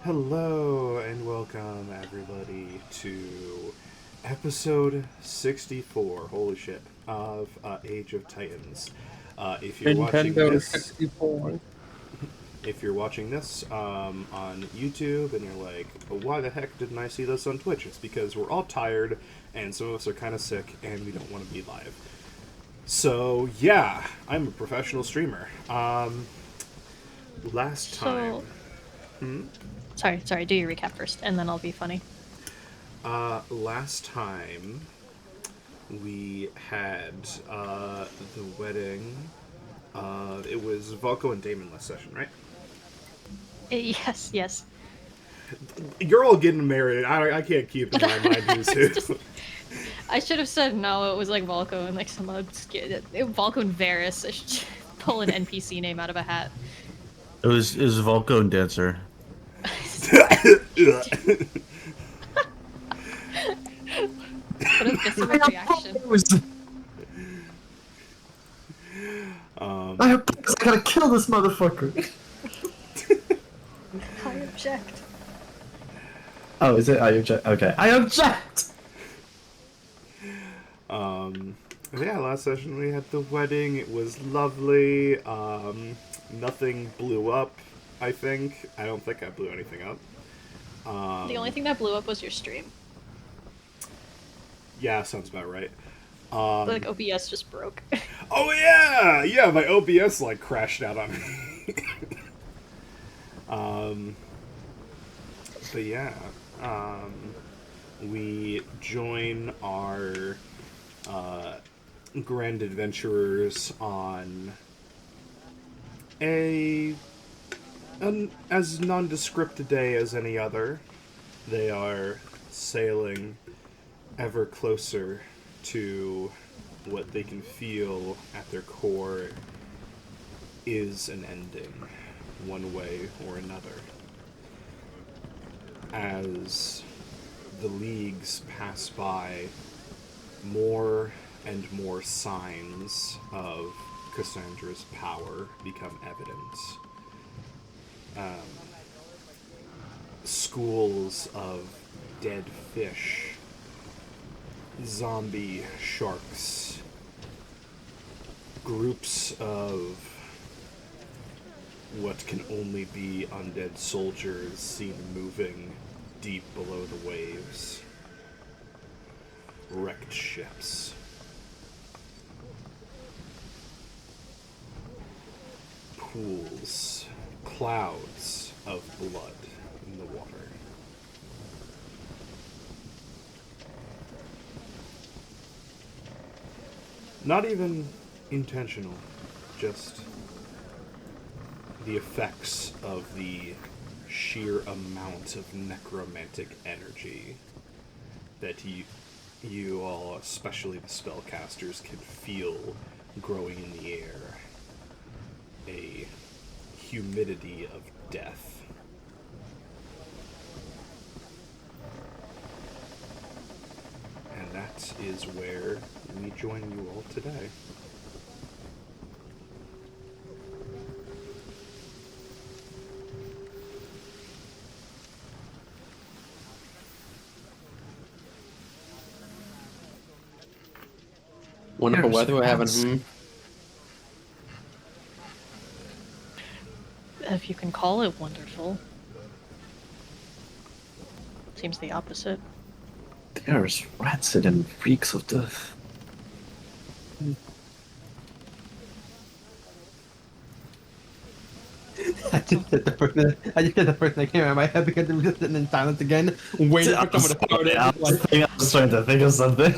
Hello and welcome everybody to episode 64, holy shit, of Age of Titans. If you're watching Nintendo this, 64. if you're watching this on YouTube and you're like, oh, why the heck didn't I see this on Twitch? It's because we're all tired and some of us are kind of sick and we don't want to be live. So yeah, I'm a professional streamer. Last time. Sorry, do your recap first, and then I'll be funny. Last time we had the wedding. It was Volko and Damon last session, right? Yes. You're all getting married. I can't keep in my mind who's who. I should have said no, it was like Volko and like some obscure... Volko and Varys. I should pull an NPC name out of a hat. It was Volko and Dancer. What a visceral reaction. I gotta kill this motherfucker. I object. Oh, is it? I object. Okay, I object. Yeah, last session we had the wedding. It was lovely. Nothing blew up, I think. I don't think I blew anything up. The only thing that blew up was your stream. Yeah, sounds about right. Like, OBS just broke. Oh yeah, my OBS like crashed out on me. But yeah, we join our grand adventurers on an as nondescript a day as any other. They are sailing ever closer to what they can feel at their core is an ending, one way or another. As the leagues pass by, more and more signs of Cassandra's power become evident. Schools of dead fish, zombie sharks, groups of what can only be undead soldiers seen moving deep below the waves, wrecked ships, pools, clouds of blood in the water. Not even intentional, just the effects of the sheer amount of necromantic energy that you all, especially the spellcasters, can feel growing in the air. A humidity of death. And that is where we join you all today. Wonderful weather we're having. If you can call it wonderful. Seems the opposite. There's rats and reeks of death. I just did the first thing that came out of my head because it was just sitting in silence again, waiting for someone to start it. I was trying to think of something.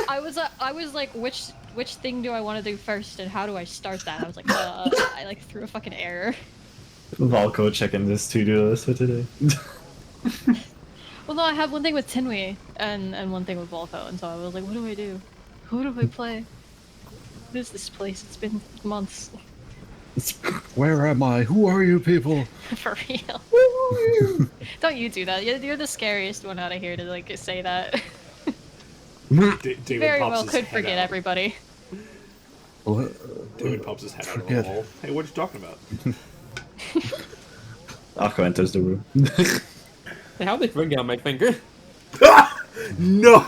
I was like, which thing do I want to do first, and how do I start that? I was like, I like threw a fucking error. Volko checking this to-do list for today. Well, no, I have one thing with Tinwei and one thing with Volko, and so I was like, what do I do? Who do I play? What is this place? It's been months. Where am I? Who are you people? For real. Don't you do that. You're the scariest one out of here to like say that. David Very pops well his could head forget out. everybody. David pops his head out of the wall. Hey, what are you talking about? Akko enters the room. Hey, how'd they finger on my finger? No!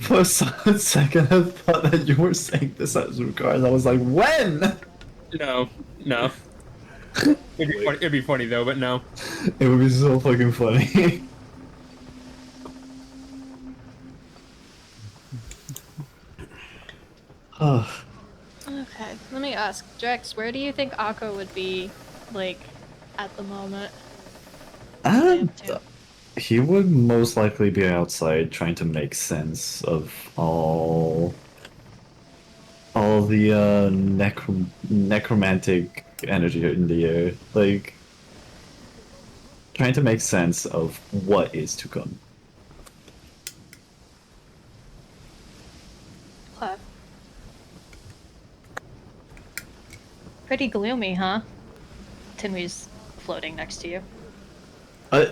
For a solid second, I thought that you were saying this as regards. I was like, when? No, no. It'd be funny though, but no. It would be so fucking funny. Oh, Okay, let me ask, Drex, where do you think Akko would be, like, at the moment? What are they and up to? he would most likely be outside trying to make sense of all the necromantic energy in the air, like trying to make sense of what is to come. Okay. Pretty gloomy, huh? Tinwy's floating next to you. Uh,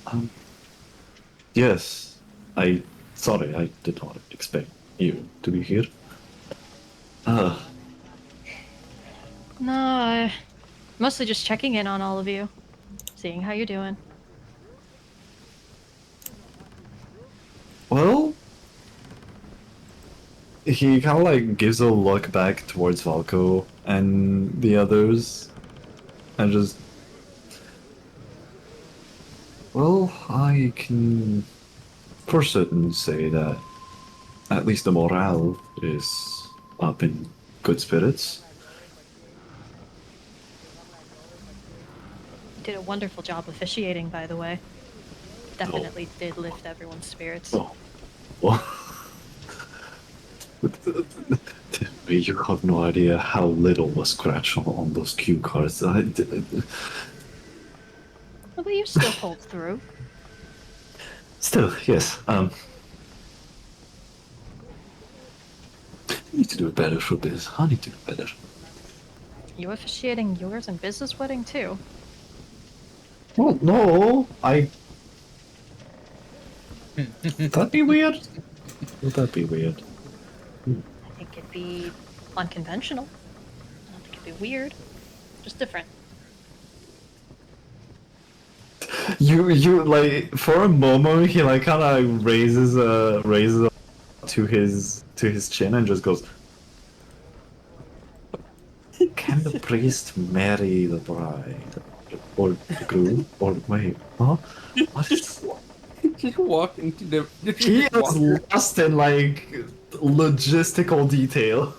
um, yes, I sorry, I did not expect you to be here. Uh, No, mostly just checking in on all of you. Seeing how you're doing. well, he kind of like gives a look back towards Valko and the others, and just, well, I can for certain say that at least the morale is up in good spirits. You did a wonderful job officiating, by the way. Oh, Definitely did lift everyone's spirits. oh, well, you have no idea how little was scratched on those cue cards. Well, but you still pulled through. Still, yes. I need to do better for this. I need to do better. You officiating yours and Biz's wedding too. Well, no, that'd be weird. Would that be weird? I think it'd be unconventional. I don't think it'd be weird. Just different. You like for a moment he like kind of raises to his chin and just goes. Can the priest marry the bride or the groom or wait? Huh? What? Just walk into the. He Just walk. is lost in like logistical detail.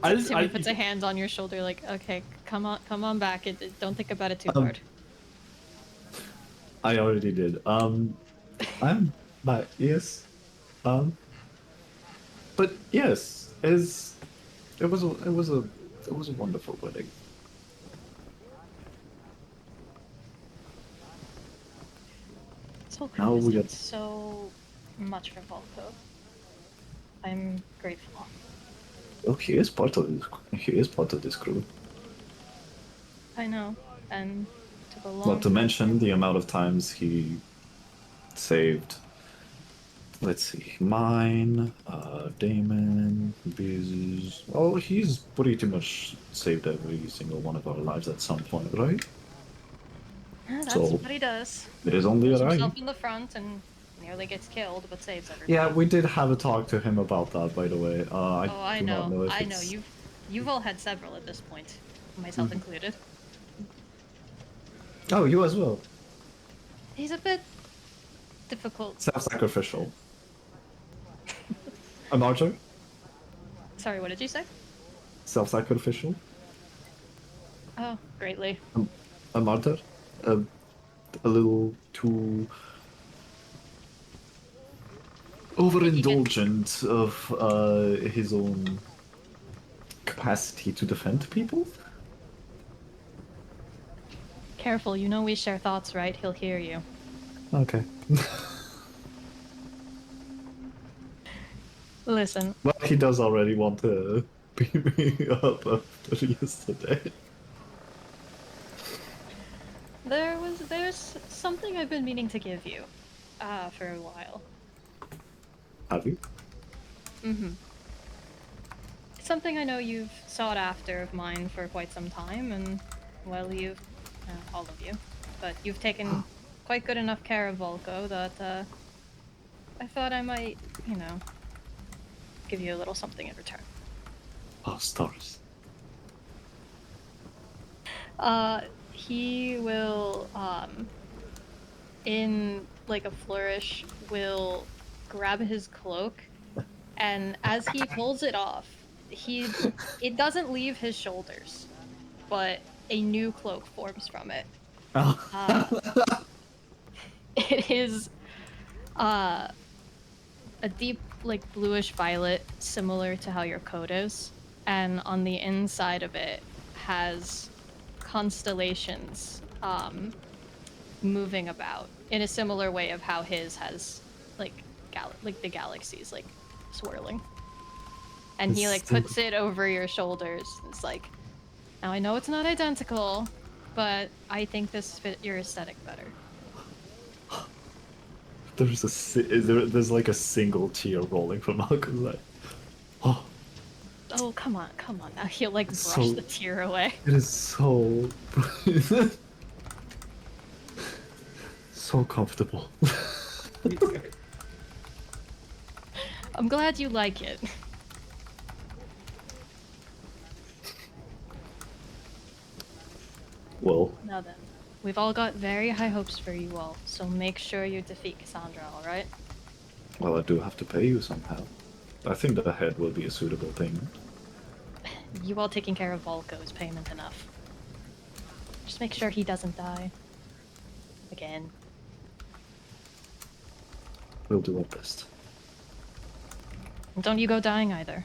Timmy puts a hand on your shoulder, like, okay, come on back. Don't think about it too hard. I already did. I'm but yes. But yes, it was a wonderful wedding. Tolkien Now has we done got so much for Volko. I'm grateful. oh he is part of this. He is part of this crew. I know, and took a long Not to time. mention the amount of times he saved. Let's see, mine, Damon, Biz. Oh, he's pretty much saved every single one of our lives at some point, right? Yeah, that's So what he does. it is only Puts right. himself in the front and nearly gets killed, but saves everybody. Yeah, we did have a talk to him about that, by the way. I Oh, I do not know. know if I know. it's. You've all had several at this point, myself included. Oh, you as well. He's a bit difficult. Self-sacrificial. A martyr? Sorry, what did you say? Self-sacrificial? Oh, greatly. A martyr? A, a little too overindulgent of his own capacity to defend people? Careful, you know we share thoughts, right? He'll hear you. Okay. Listen, Well, he does already want to beat me up after yesterday. there's something I've been meaning to give you, for a while. Have you? Mm-hmm. something I know you've sought after of mine for quite some time, and well, all of you, but you've taken quite good enough care of Volko that I thought I might, give you a little something in return. Oh, stars. He will, in like a flourish, will grab his cloak, and as he pulls it off, it doesn't leave his shoulders, but a new cloak forms from it. Oh. It is a deep, like bluish violet, similar to how your coat is, and on the inside of it has constellations moving about in a similar way of how his has like like the galaxies like swirling. And he like puts it over your shoulders. It's like, now I know it's not identical, but I think this fit your aesthetic better. There's like a single tear rolling from Malcolm's eye. Oh, Oh, come on. Now he'll like brush So- the tear away. it is so so comfortable. I'm glad you like it. Well, Now then, we've all got very high hopes for you all, so make sure you defeat Cassandra, alright? I do have to pay you somehow. I think the head will be a suitable payment. You all taking care of Volko is payment enough. Just make sure he doesn't die. Again. We'll do our best. And don't you go dying either.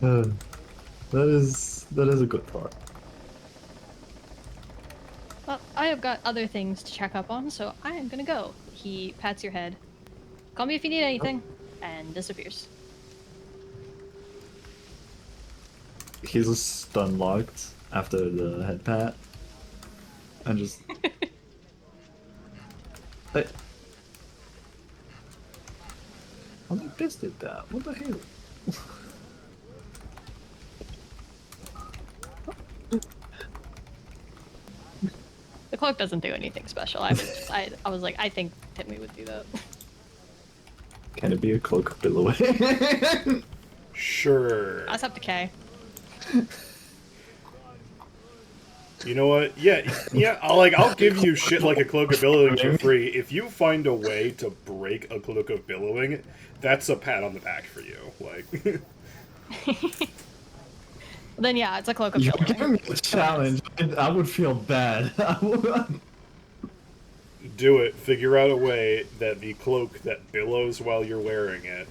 That is a good thought. Well, I have got other things to check up on, so I am gonna go. He pats your head. Call me if you need anything, and disappears. He's just stun locked after the head pat, and just. Hey. How many bits did that? What the hell? The cloak doesn't do anything special. I was like, I think Timmy would do that. Can it be a cloak of billowing? Sure. That's up to Kay. You know what? Yeah. I'll give you shit like a cloak of billowing for free if you find a way to break a cloak of billowing. That's a pat on the back for you. Like, Then yeah, it's a cloak of You're billowing. giving me a challenge. I would feel bad. do it. Figure out a way that the cloak that billows while you're wearing it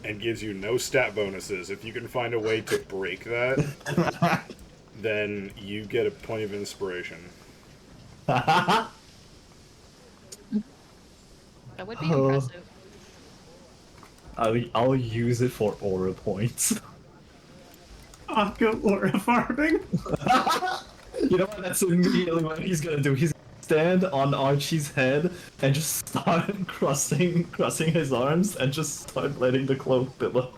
and gives you no stat bonuses. If you can find a way to break that, then you get a point of inspiration. That would be impressive. I'll use it for aura points. Aqua aura farming. You know what? That's immediately what he's gonna do. He's gonna stand on Archie's head and just start crossing his arms and just start letting the cloak billow.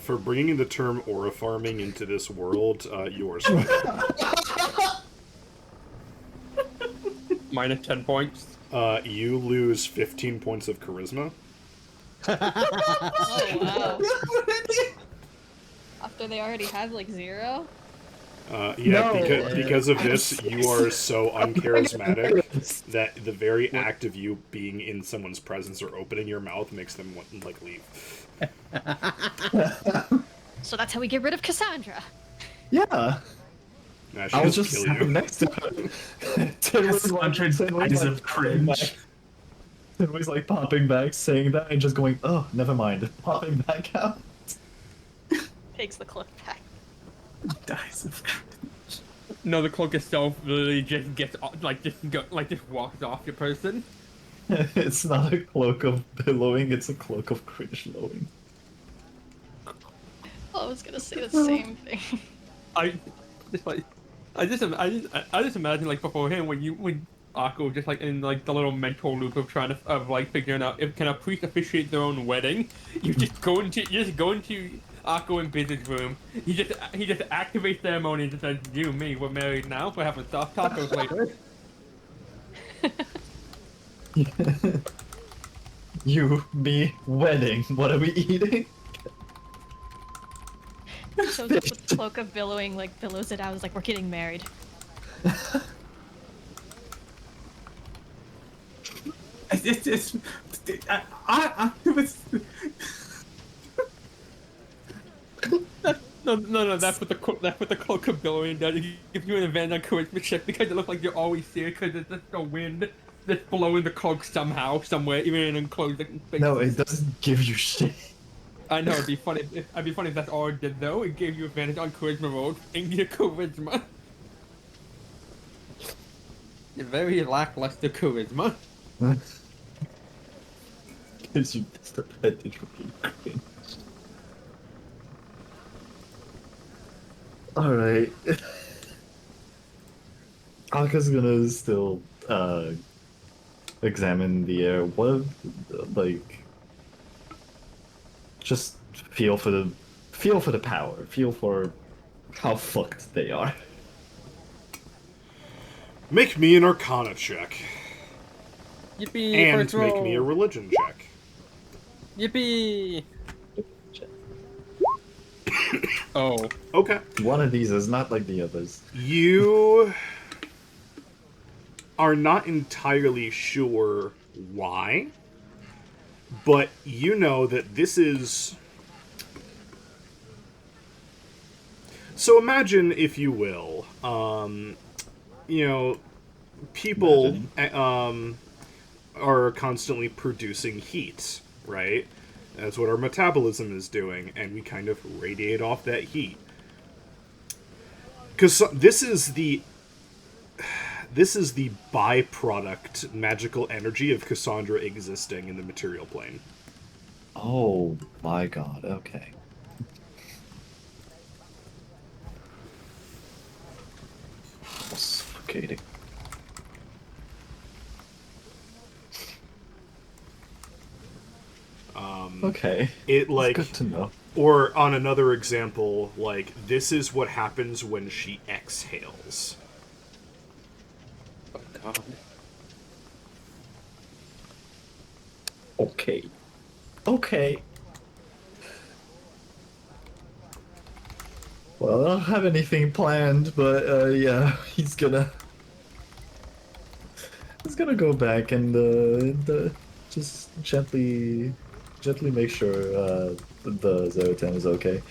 For bringing the term aura farming into this world, yours. Mike. Minus 10 points. You lose 15 points of charisma. Oh wow. After they already have like 0? Yeah, No. because of this, you are so uncharismatic that the very act of you being in someone's presence or opening your mouth makes them want, like, leave. So that's how we get rid of Cassandra. Yeah. Nah, she I was just just kill sitting you. next to her. Tim was like, 100 eyes of cringe. Tim was like popping back, saying that, and just going, "Oh, never mind," popping back out. Takes the cloak back. Eyes of cringe. No, the cloak itself literally just gets just walks off your person. It's not a cloak of billowing; it's a cloak of cringe lowing. I was gonna say the same thing. I just imagine like beforehand when Akko just like in like the little mental loop of trying to like figuring out if can a priest officiate their own wedding. You just go into Akko and Biz's room. He just activates the ceremony and just says, "You, me, we're married now. We're having soft tacos later." You, me, wedding. What are we eating? Shows up with the cloak of billowing, like billows it out. It's like we're getting married. It's it was No. That's what the cloak of billowing does. It gives you an advantage on charisma check because it looks like you're always here because it's just the wind that's blowing the cloak somehow, somewhere, even in an enclosed space. No, it doesn't give you shit. I know it'd be funny. It'd be funny if that's all it did though. It gave you advantage on charisma rolls in your charisma. You're very lackluster charisma. Gives you disadvantage for being cringe. Alright. Aka's gonna still examine the air. What, like, just feel for the power. Feel for how fucked they are. Make me an Arcana check. Yippee! And first make roll. me a religion check. Yippee! Oh. Okay. One of these is not like the others. You are not entirely sure why, but you know that this is... So imagine, if you will, people are constantly producing heat, right? That's what our metabolism is doing, and we kind of radiate off that heat. Because this is the byproduct magical energy of Cassandra existing in the material plane. Oh my god, okay. Suffocating. Okay. It like, That's good to know. or on another example, like this is what happens when she exhales. Oh god. Okay. Okay. Well, I don't have anything planned, but yeah, he's gonna go back and just gently make sure the Zeratin is okay.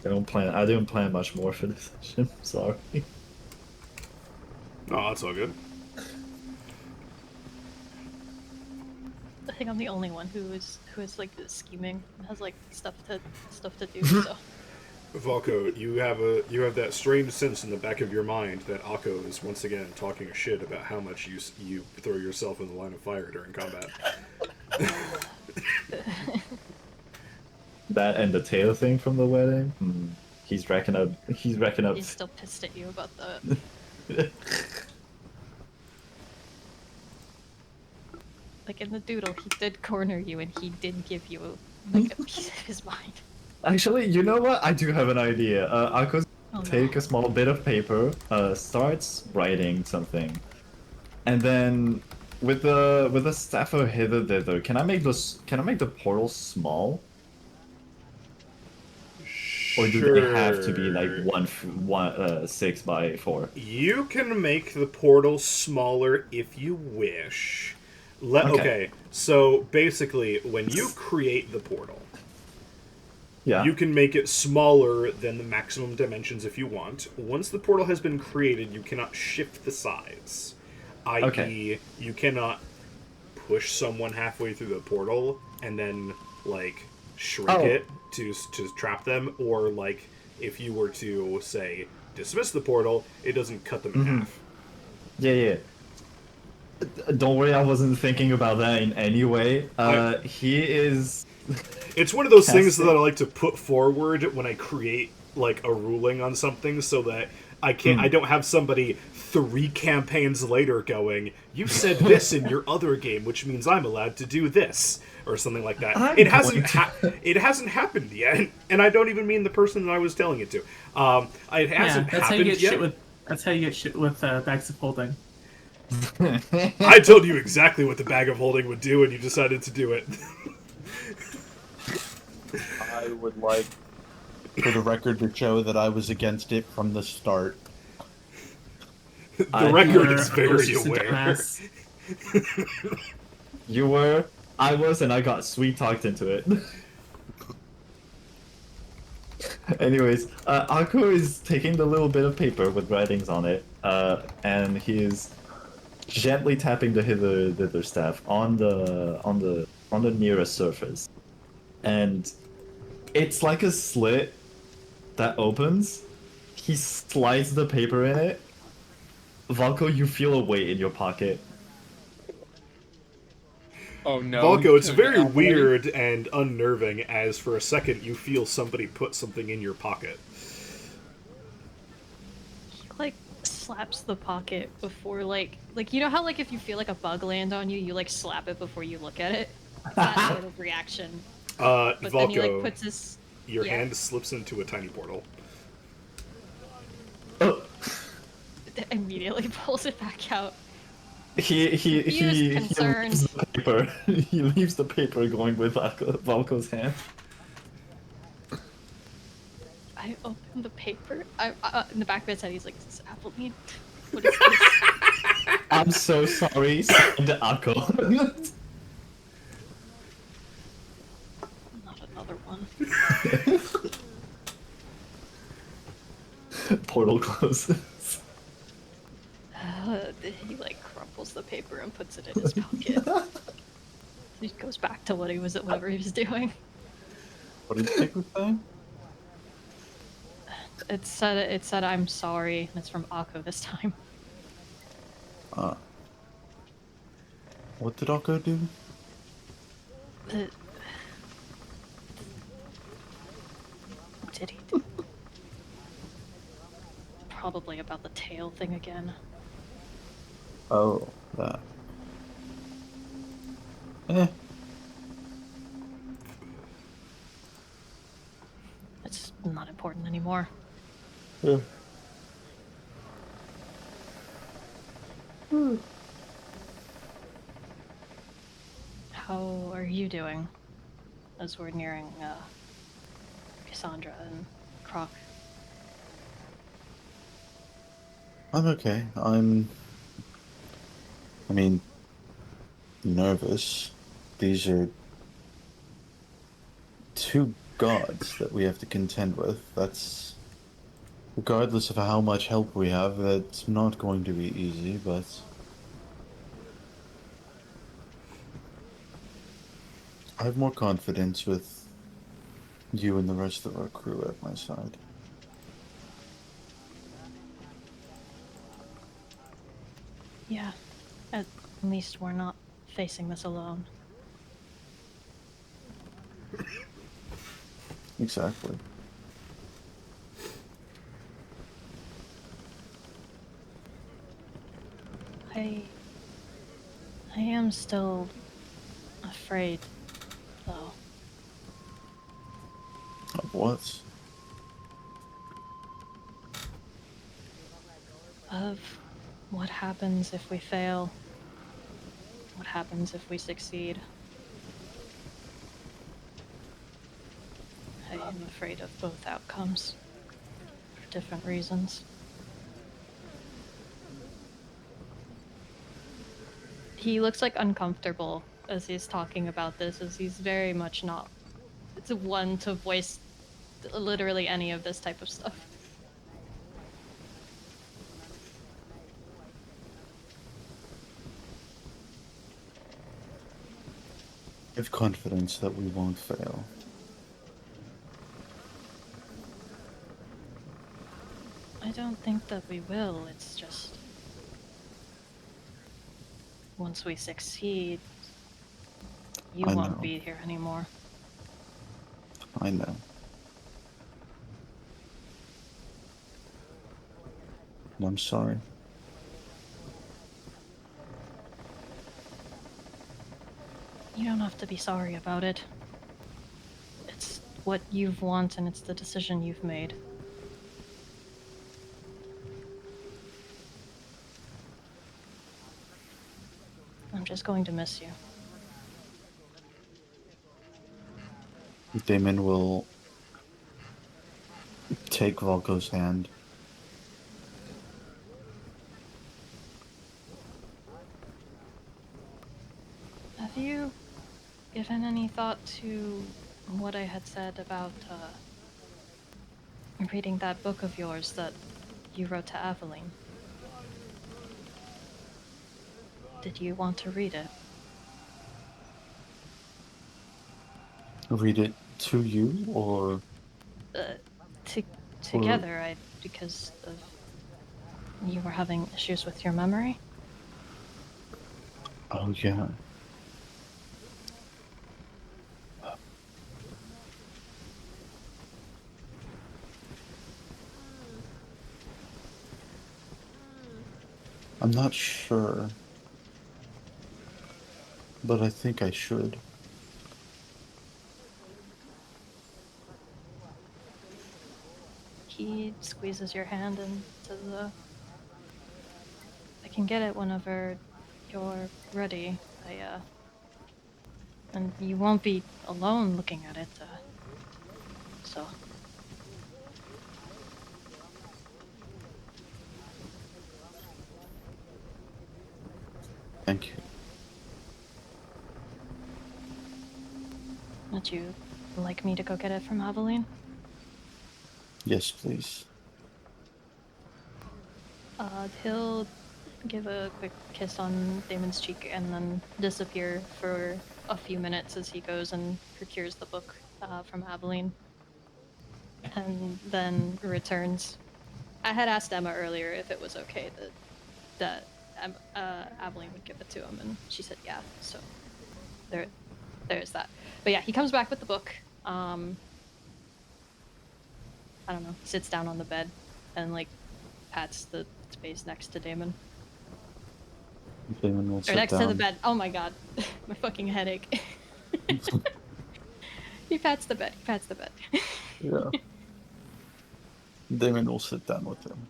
I didn't plan much more for this session. Sorry. No, that's all good. I think I'm the only one who is like scheming and has like stuff to do. So Valko, you have that strange sense in the back of your mind that Akko is once again talking shit about how much you throw yourself in the line of fire during combat. That and the tail thing from the wedding. He's racking up. he's still pissed at you about that. Like in the doodle, he did corner you and he did give you like a piece of his mind. Actually, you know what? I do have an idea. Akko's Oh, take no. a small bit of paper, starts writing something, and then with the staff of hither thither, can I make the portal small? Or do they have to be like 6 by 4? You can make the portal smaller if you wish. Okay, so basically, when you create the portal, Yeah. you can make it smaller than the maximum dimensions if you want. Once the portal has been created, you cannot shift the size. I.e., Okay. you cannot push someone halfway through the portal and then, like, shrink it to trap them, or, like, if you were to, say, dismiss the portal, it doesn't cut them in half. Yeah. Don't worry, I wasn't thinking about that in any way. He is. It's one of those things Casting. that I like to put forward when I create like a ruling on something, so that I can't. I don't have somebody 3 campaigns later going, "You said this in your other game, which means I'm allowed to do this," or something like that. I'm It hasn't. going to- It hasn't happened yet, and I don't even mean the person that I was telling it to. It hasn't that's how you happened get yet. shit with. That's how you get shit with bags of holding. I told you exactly what the bag of holding would do, and you decided to do it. I would like, for the record, to show that I was against it from the start. The record You're is a very racist aware. dumbass. You were, I was, and I got sweet talked into it. Anyways, Akko is taking the little bit of paper with writings on it, and he is gently tapping the hither staff on the nearest surface, and it's like a slit that opens. He slides the paper in it. Valko, you feel a weight in your pocket. Oh no. Volko, it's Turn very it on, buddy. weird and unnerving as for a second you feel somebody put something in your pocket. He like slaps the pocket before like you know how like if you feel like a bug land on you, you like slap it before you look at it. That sort of reaction. But then he like Volko, puts his your yeah. hand slips into a tiny portal. Oh, immediately pulls it back out. he concerned. leaves the paper. He leaves the paper going with Valko's hand. I open the paper. In the back of his head, he's like, "Is this apple meat? What is this?" I'm so sorry, signed Akko. Not another one. Portal closes. He like crumples the paper and puts it in his pocket. He goes back to whatever he was doing. What did the paper say? It said I'm sorry, and it's from Akko this time. What did Akko do? What did he do? Probably about the tail thing again. Oh, that. Eh. It's not important anymore. Yeah. How are you doing? As we're nearing Cassandra and Croc. I'm okay. I mean, nervous. These are 2 gods that we have to contend with. That's, regardless of how much help we have, that's not going to be easy, but I have more confidence with you and the rest of our crew at my side. Yeah, at least we're not facing this alone. Exactly. I am still afraid, though. Of what? Of what happens if we fail. What happens if we succeed. I am afraid of both outcomes. For different reasons. He looks like uncomfortable as he's talking about this, as he's very much not it's one to voice literally any of this type of stuff. I have confidence that we won't fail. I don't think that we will, it's just once we succeed, you I won't know. be here anymore. I know. And I'm sorry. You don't have to be sorry about it. It's what you've want and it's the decision you've made. I'm just going to miss you. Damon will take Volko's hand. Have you given any thought to what I had said about reading that book of yours that you wrote to Aveline? Did you want to read it? Read it to you, or Uh, together, because of you were having issues with your memory. oh yeah. I'm not sure, but I think I should. He squeezes your hand and says, I can get it whenever you're ready. And you won't be alone looking at it, so. Thank you. Would you like me to go get it from Aveline? Yes, please. He'll give a quick kiss on Damon's cheek and then disappear for a few minutes as he goes and procures the book from Aveline. And then returns. I had asked Emma earlier if it was okay that Aveline would give it to him, and she said yeah. So there's that. But yeah, he comes back with the book. I don't know. Sits down on the bed and like pats the space next to Damon. Damon will Or sit next to the down. bed. Oh my god, my fucking headache. He pats the bed. He pats the bed. Yeah. Damon will sit down with him.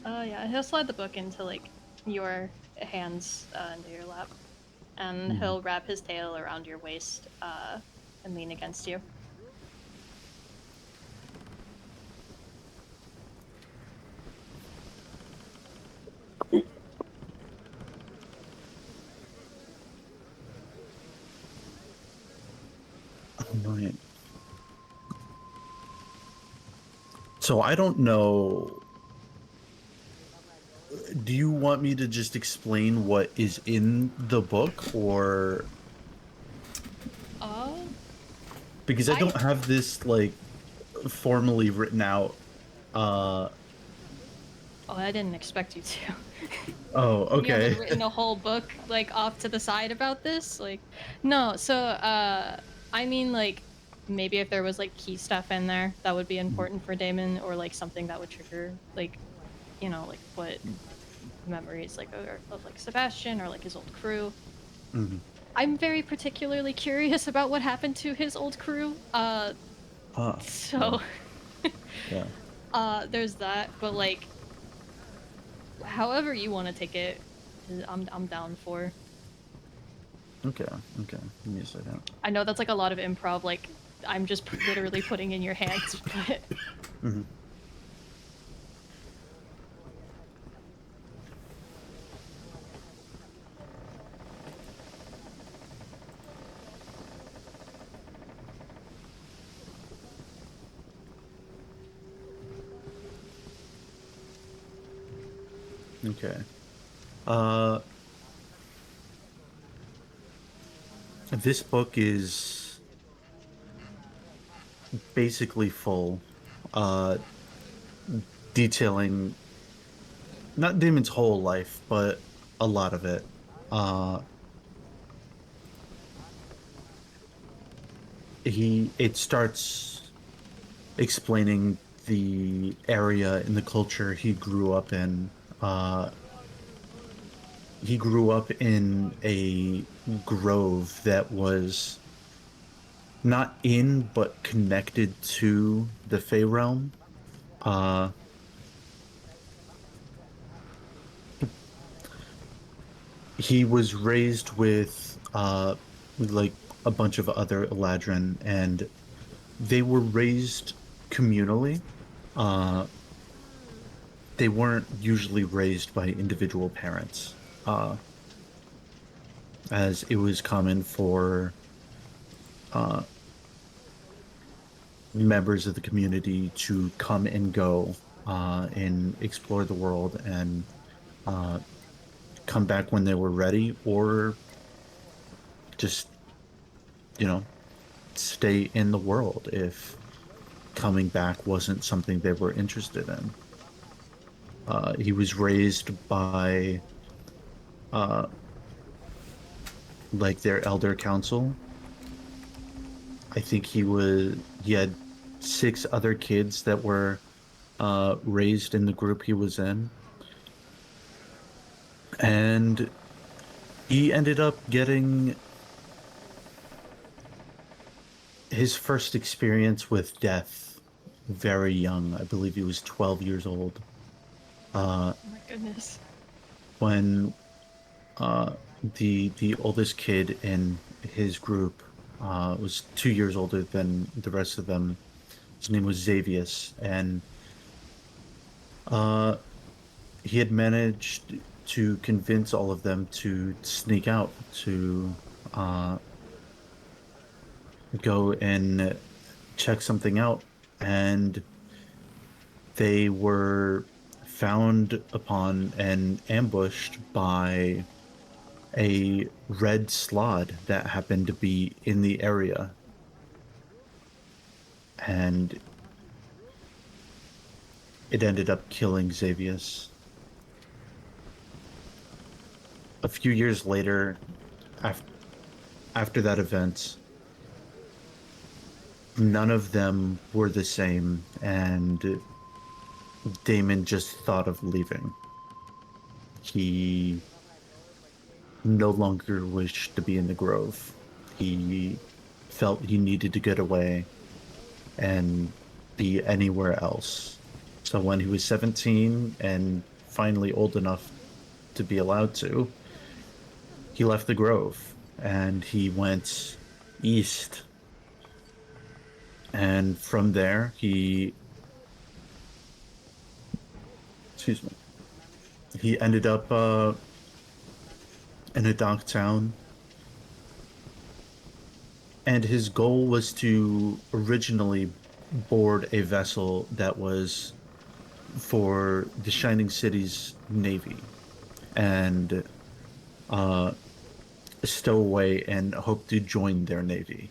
Yeah, he'll slide the book into like your hands into your lap, and he'll wrap his tail around your waist and lean against you. Right. So I don't know. Do you want me to just explain what is in the book, or Oh, because I don't have this like formally written out? oh, I didn't expect you to. Oh, You haven't okay. written a whole book like off to the side about this, like no. So, I mean, like maybe if there was like key stuff in there that would be important for Damon, or like something that would trigger like, like what memories like of like Sebastian or like his old crew. Mm-hmm. I'm very particularly curious about what happened to his old crew. So Yeah. there's that, but like however you want to take it, I'm down for. Okay. Okay. Give me a second. I know that's like a lot of improv, like I'm just literally putting in your hands, but Mm-hmm. Okay. This book is basically full, uh, detailing not Damon's whole life, but a lot of it. Uh, it starts explaining the area and the culture he grew up in. He grew up in a grove that was not in but connected to the Fey realm. Uh, he was raised with like a bunch of other Eladrin, and they were raised communally. Uh, they weren't usually raised by individual parents, as it was common for uh, members of the community to come and go and explore the world and uh, come back when they were ready, or just, you know, stay in the world if coming back wasn't something they were interested in. He was raised by uh, like their elder council. I think he had six other kids that were raised in the group he was in, and he ended up getting his first experience with death very young. I believe he was 12 years old. Oh my goodness. When the oldest kid in his group was 2 years older than the rest of them. His name was Xavius, and uh, he had managed to convince all of them to sneak out to uh, go and check something out, and they were found upon and ambushed by a red slod that happened to be in the area. And it ended up killing Xavius. A few years later, after that event, none of them were the same, and Damon just thought of leaving. He no longer wished to be in the Grove. He felt he needed to get away and be anywhere else. So when he was 17 and finally old enough to be allowed to, he left the Grove and he went east. And from there, excuse me, he ended up in a dock town. And his goal was to originally board a vessel that was for the Shining City's navy and stow away and hope to join their navy.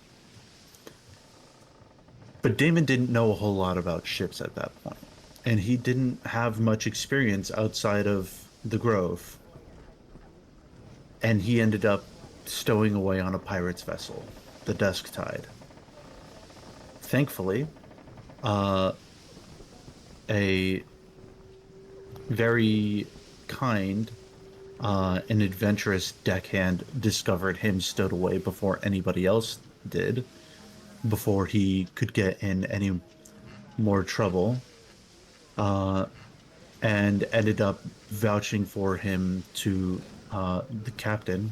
But Damon didn't know a whole lot about ships at that point, and he didn't have much experience outside of the Grove. And he ended up stowing away on a pirate's vessel, the Dusk Tide. Thankfully, a very kind and adventurous deckhand discovered him stowed away before anybody else did, before he could get in any more trouble, and ended up vouching for him to the captain,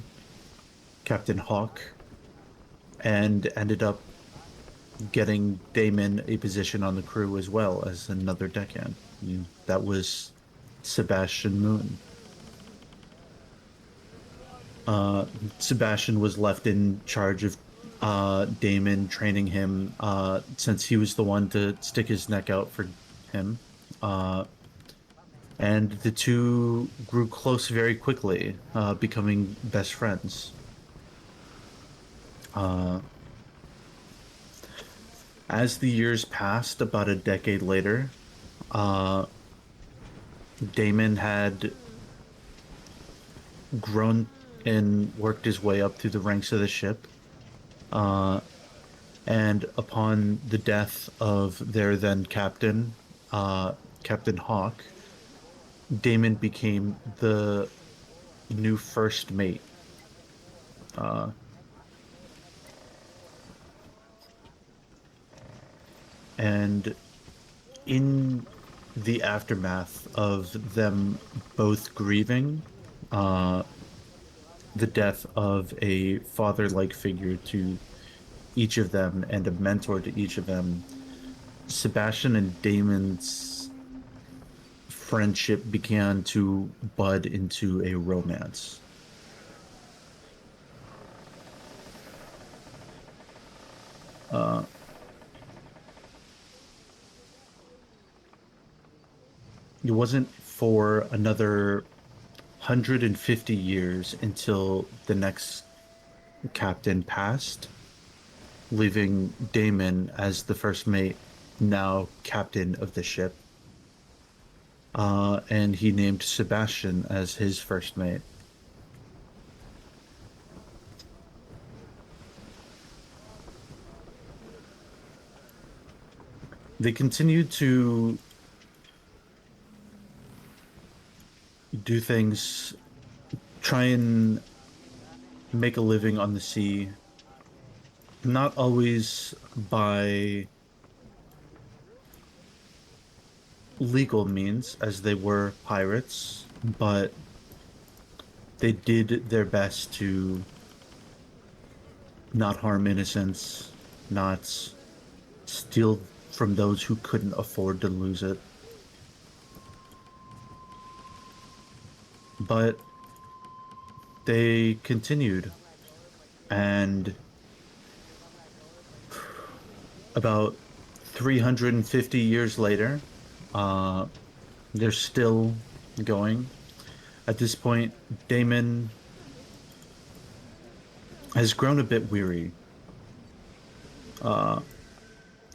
Captain Hawk, and ended up getting Damon a position on the crew as well as another deckhand. That was Sebastian Moon. Sebastian was left in charge of Damon, training him, since he was the one to stick his neck out for him. And the two grew close very quickly, becoming best friends. As the years passed, about a decade later, Damon had grown and worked his way up through the ranks of the ship. And upon the death of their then captain, Captain Hawk, Damon became the new first mate. Uh, and in the aftermath of them both grieving uh, the death of a father-like figure to each of them and a mentor to each of them, Sebastian and Damon's friendship began to bud into a romance. Uh, it wasn't for another 150 years until the next captain passed, leaving Damon as the first mate, now captain of the ship. And he named Sebastian as his first mate. They continued to do things, try and make a living on the sea, not always by legal means, as they were pirates, but they did their best to not harm innocents, not steal from those who couldn't afford to lose it. But they continued, and about 350 years later, uh, they're still going. At this point, Damon has grown a bit weary uh,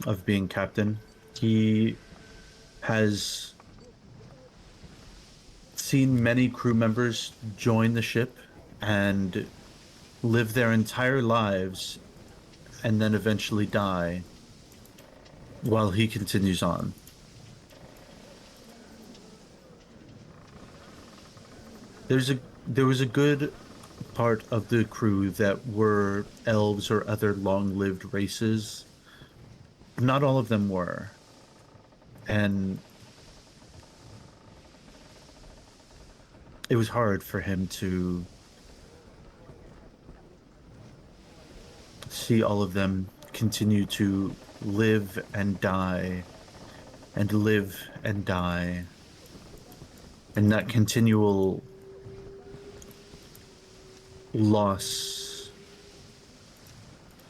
of being captain. He has seen many crew members join the ship and live their entire lives and then eventually die while he continues on. There was a good part of the crew that were elves or other long-lived races. Not all of them were. And it was hard for him to see all of them continue to live and die and live and die. And that continual loss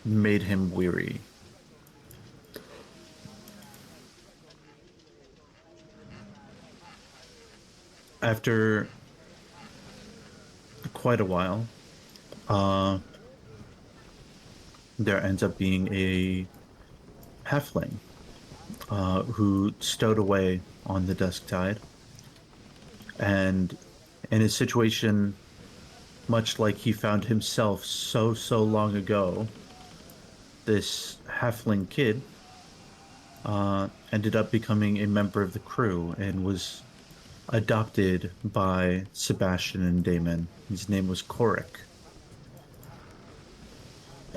made him weary. After quite a while, there ends up being a halfling who stowed away on the dusk tide. And in a situation much like he found himself so long ago, this halfling kid ended up becoming a member of the crew and was adopted by Sebastian and Damon. His name was Korik.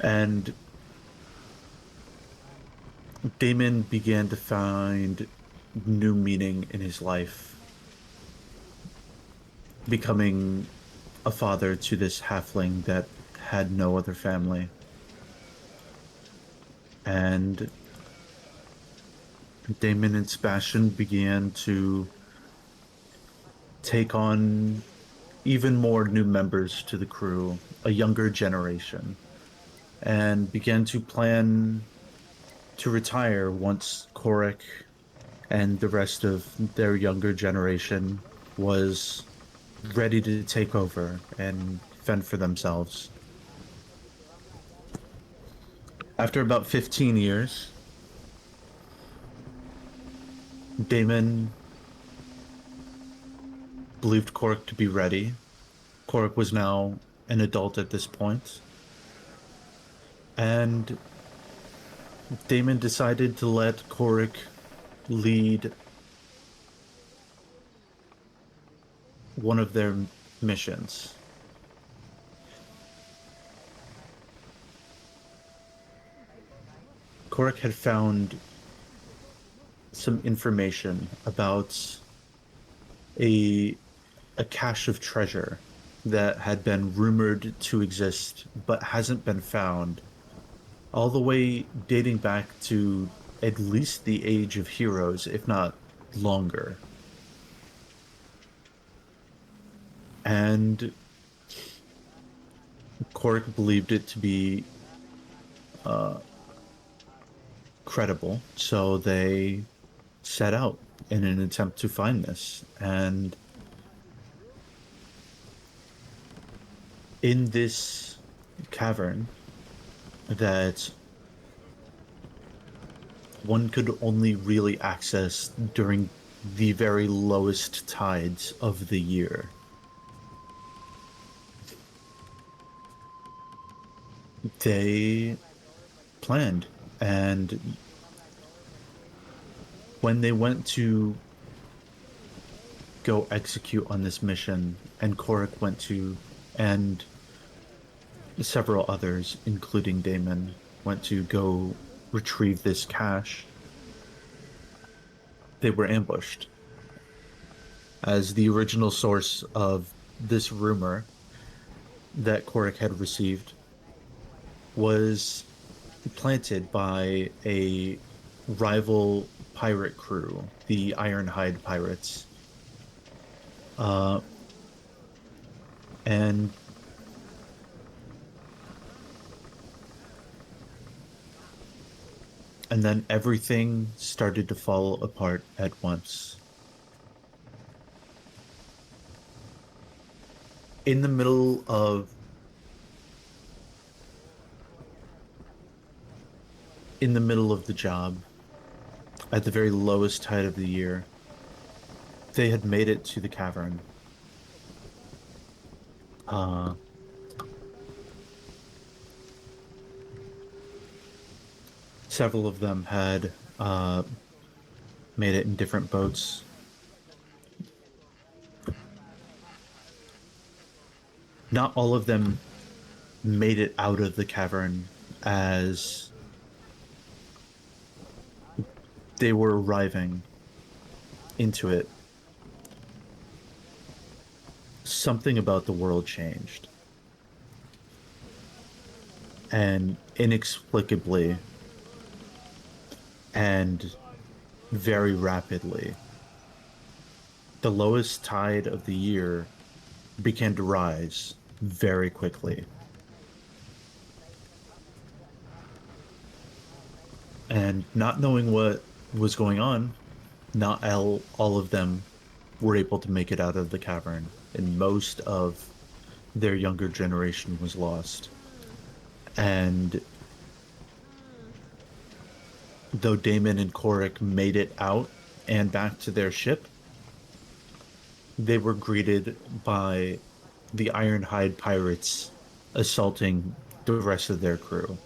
And Damon began to find new meaning in his life, becoming a father to this halfling that had no other family. And Damon and Sebastian began to take on even more new members to the crew, a younger generation, and began to plan to retire once Korik and the rest of their younger generation was ready to take over and fend for themselves. After about 15 years, Damon believed Korik to be ready. Korik was now an adult at this point, and Damon decided to let Korik lead one of their missions. Korik had found some information about a a cache of treasure that had been rumored to exist but hasn't been found, all the way dating back to at least the Age of Heroes, if not longer. And Korik believed it to be credible, so they set out in an attempt to find this. And in this cavern that one could only really access during the very lowest tides of the year, they planned. And when they went to go execute on this mission, and Korik went to, and several others, including Damon, went to go retrieve this cache, they were ambushed. As the original source of this rumor that Korik had received was planted by a rival pirate crew, the Ironhide Pirates. And then everything started to fall apart at once. In the middle of the job, at the very lowest tide of the year, they had made it to the cavern. Several of them had made it in different boats. Not all of them made it out of the cavern as they were arriving into it. Something about the world changed. And inexplicably and very rapidly, the lowest tide of the year began to rise very quickly. And not knowing what was going on, not all of them were able to make it out of the cavern, and most of their younger generation was lost. And though Damon and Korik made it out and back to their ship, they were greeted by the Ironhide Pirates assaulting the rest of their crew.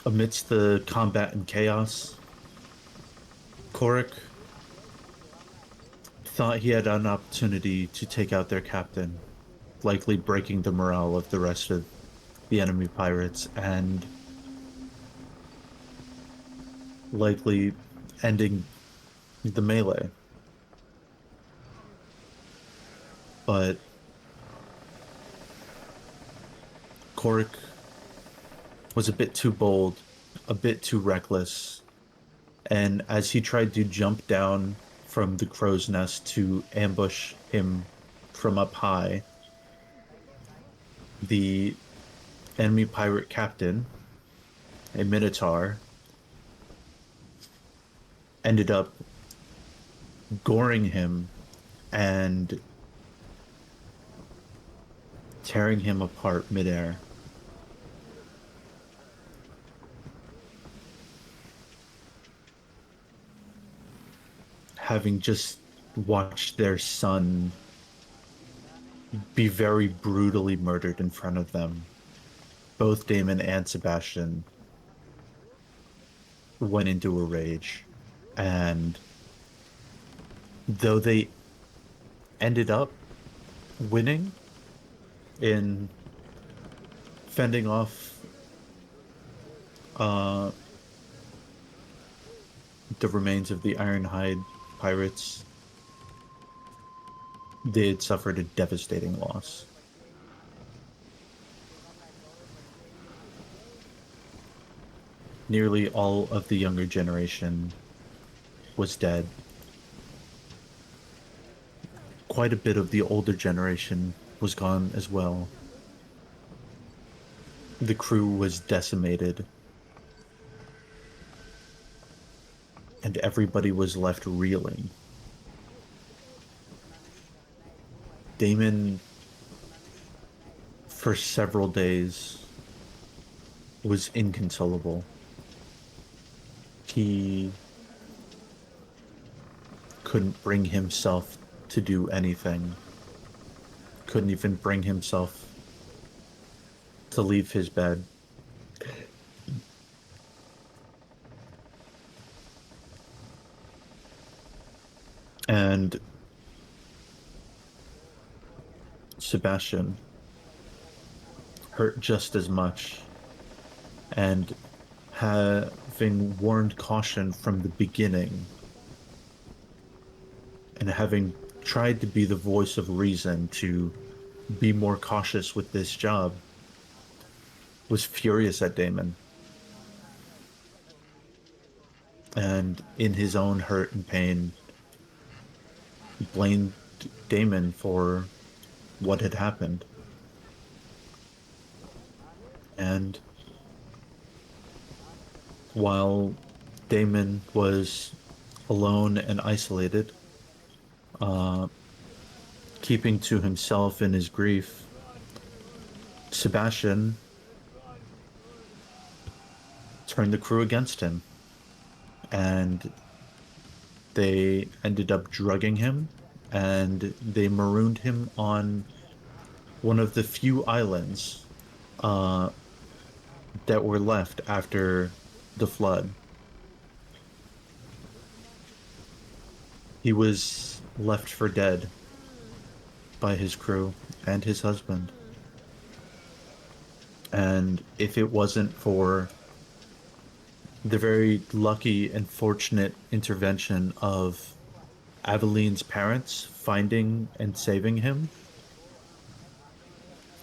Amidst the combat and chaos, Korik thought he had an opportunity to take out their captain, likely breaking the morale of the rest of the enemy pirates and likely ending the melee. But Korik was a bit too bold, a bit too reckless, and as he tried to jump down from the crow's nest to ambush him from up high, the enemy pirate captain, a minotaur, ended up goring him and tearing him apart midair. Having just watched their son be very brutally murdered in front of them, both Damon and Sebastian went into a rage. And though they ended up winning in fending off uh, the remains of the Ironhide pirates, they had suffered a devastating loss. Nearly all of the younger generation was dead. Quite a bit of the older generation was gone as well. The crew was decimated, and everybody was left reeling. Damon, for several days, was inconsolable. He couldn't bring himself to do anything. Couldn't even bring himself to leave his bed. And Sebastian hurt just as much, and having warned caution from the beginning, and having tried to be the voice of reason to be more cautious with this job, was furious at Damon. And in his own hurt and pain, blamed Damon for what had happened. And while Damon was alone and isolated, keeping to himself in his grief, Sebastian turned the crew against him, and they ended up drugging him, and they marooned him on one of the few islands that were left after the flood. He was left for dead by his crew and his husband. And if it wasn't for the very lucky and fortunate intervention of Aveline's parents finding and saving him,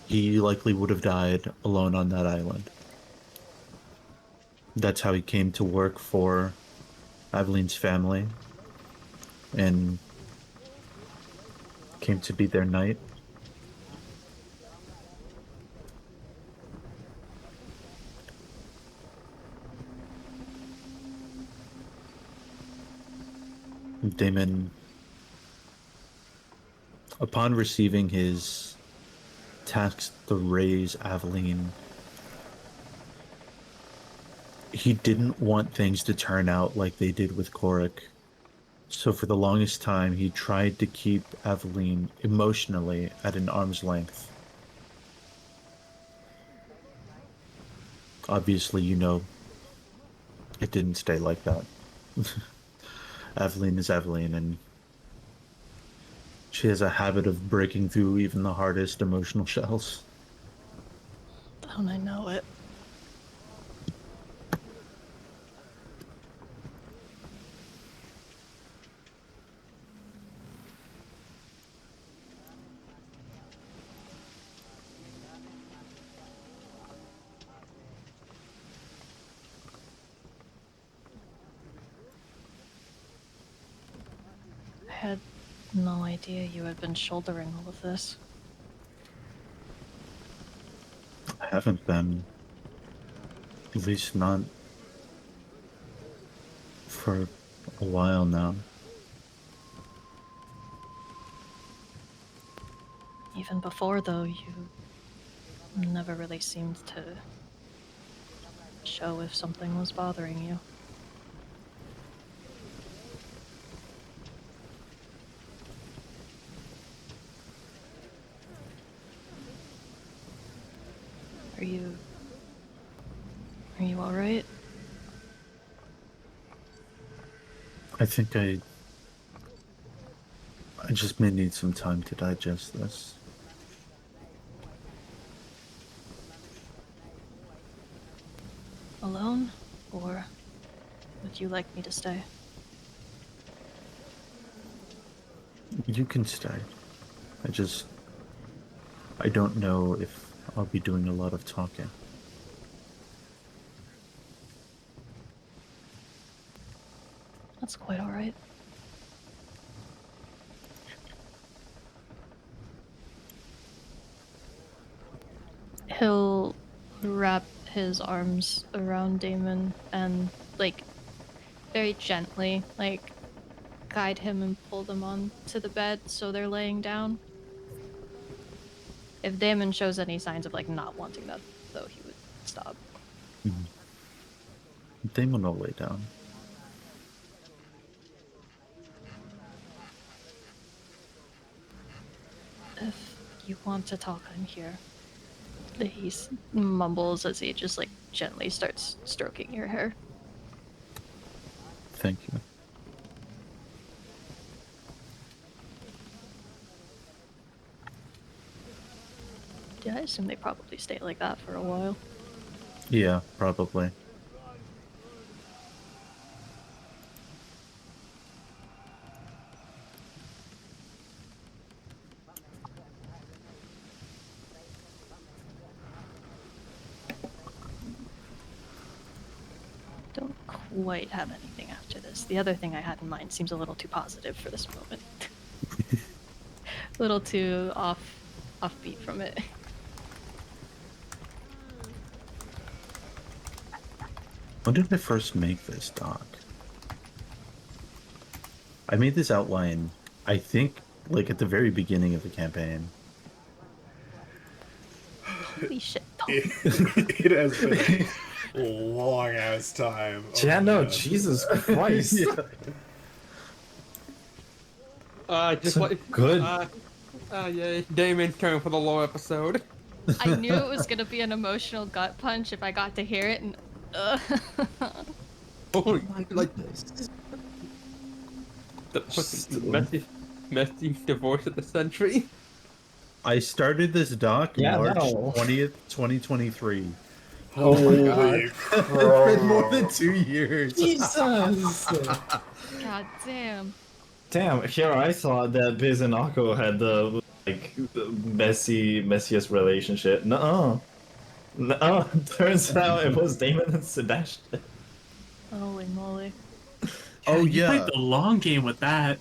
he likely would have died alone on that island. That's how he came to work for Aveline's family and came to be their knight. Damon, upon receiving his task to raise Aveline, he didn't want things to turn out like they did with Korik. So for the longest time, he tried to keep Aveline emotionally at an arm's length. Obviously, you know, it didn't stay like that. Aveline is Aveline, and she has a habit of breaking through even the hardest emotional shells. Don't I know it? I had no idea you had been shouldering all of this. I haven't been, at least not for a while now. Even before, though, you never really seemed to show if something was bothering you. Are you all right? I think I just may need some time to digest this. Alone? Or would you like me to stay? You can stay. I don't know if I'll be doing a lot of talking. That's quite alright. He'll wrap his arms around Damon and, like, very gently, like, guide him and pull them onto the bed so they're laying down. If Damon shows any signs of, like, not wanting that, though, he would stop. Damon will lay down. If you want to talk, I'm here. He mumbles as he just, like, gently starts stroking your hair. Thank you. Yeah, I assume they probably stay like that for a while. Yeah, probably. Don't quite have anything after this. The other thing I had in mind seems a little too positive for this moment. A little too offbeat from it. When did I first make this doc? I made this outline, I think, like at the very beginning of the campaign. Holy shit, Tom. It has been a long ass time. Oh Yeah, my no, God. Jesus Christ. Just So like good. Yeah, Damon's turn for the lore episode. I knew it was gonna be an emotional gut punch if I got to hear it, and Holy, like Goodness. the fucking messy divorce of the century. I started this doc Yeah, March no. 20th, 2023. Holy It's been more than 2 years. Jesus. god damn. Damn, here I thought that Biz and Akko had the the messiest relationship. Nuh-uh. Nuh-uh. Turns out it was Damon and Sebastian. Holy moly. Oh, You yeah. played the long game with that.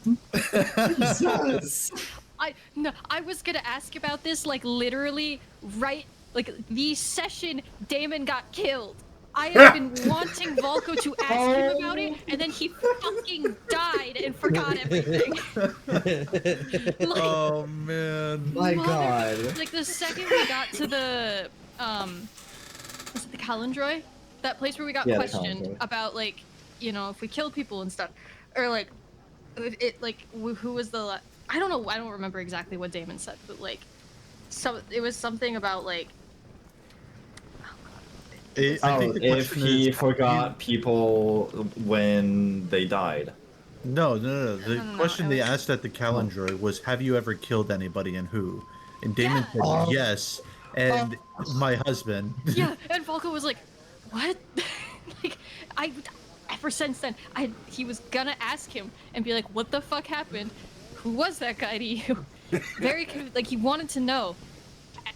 Jesus. I was gonna ask about this, like, literally right, like, the session Damon got killed. I have been wanting Volko to ask him about it, and then he fucking died and forgot everything. Like, Oh, man. My mother- God. Like, the second we got to the, was it the Calendroy? That place where we got Yeah, the questioned Calendroy. about, like, you know, if we kill people and stuff. Or, like, who was the, I don't know, I don't remember exactly what Damon said, but, like, it was something about, like, I think the if question he is, forgot people when they died. No. The No, question it they was- asked at the Calendroy was, have you ever killed anybody and who? And Damon said Oh. yes, and my husband. yeah, and Volko was like, what? Like, ever since then, he was gonna ask him and be like, what the fuck happened? Who was that guy to you? Like, he wanted to know.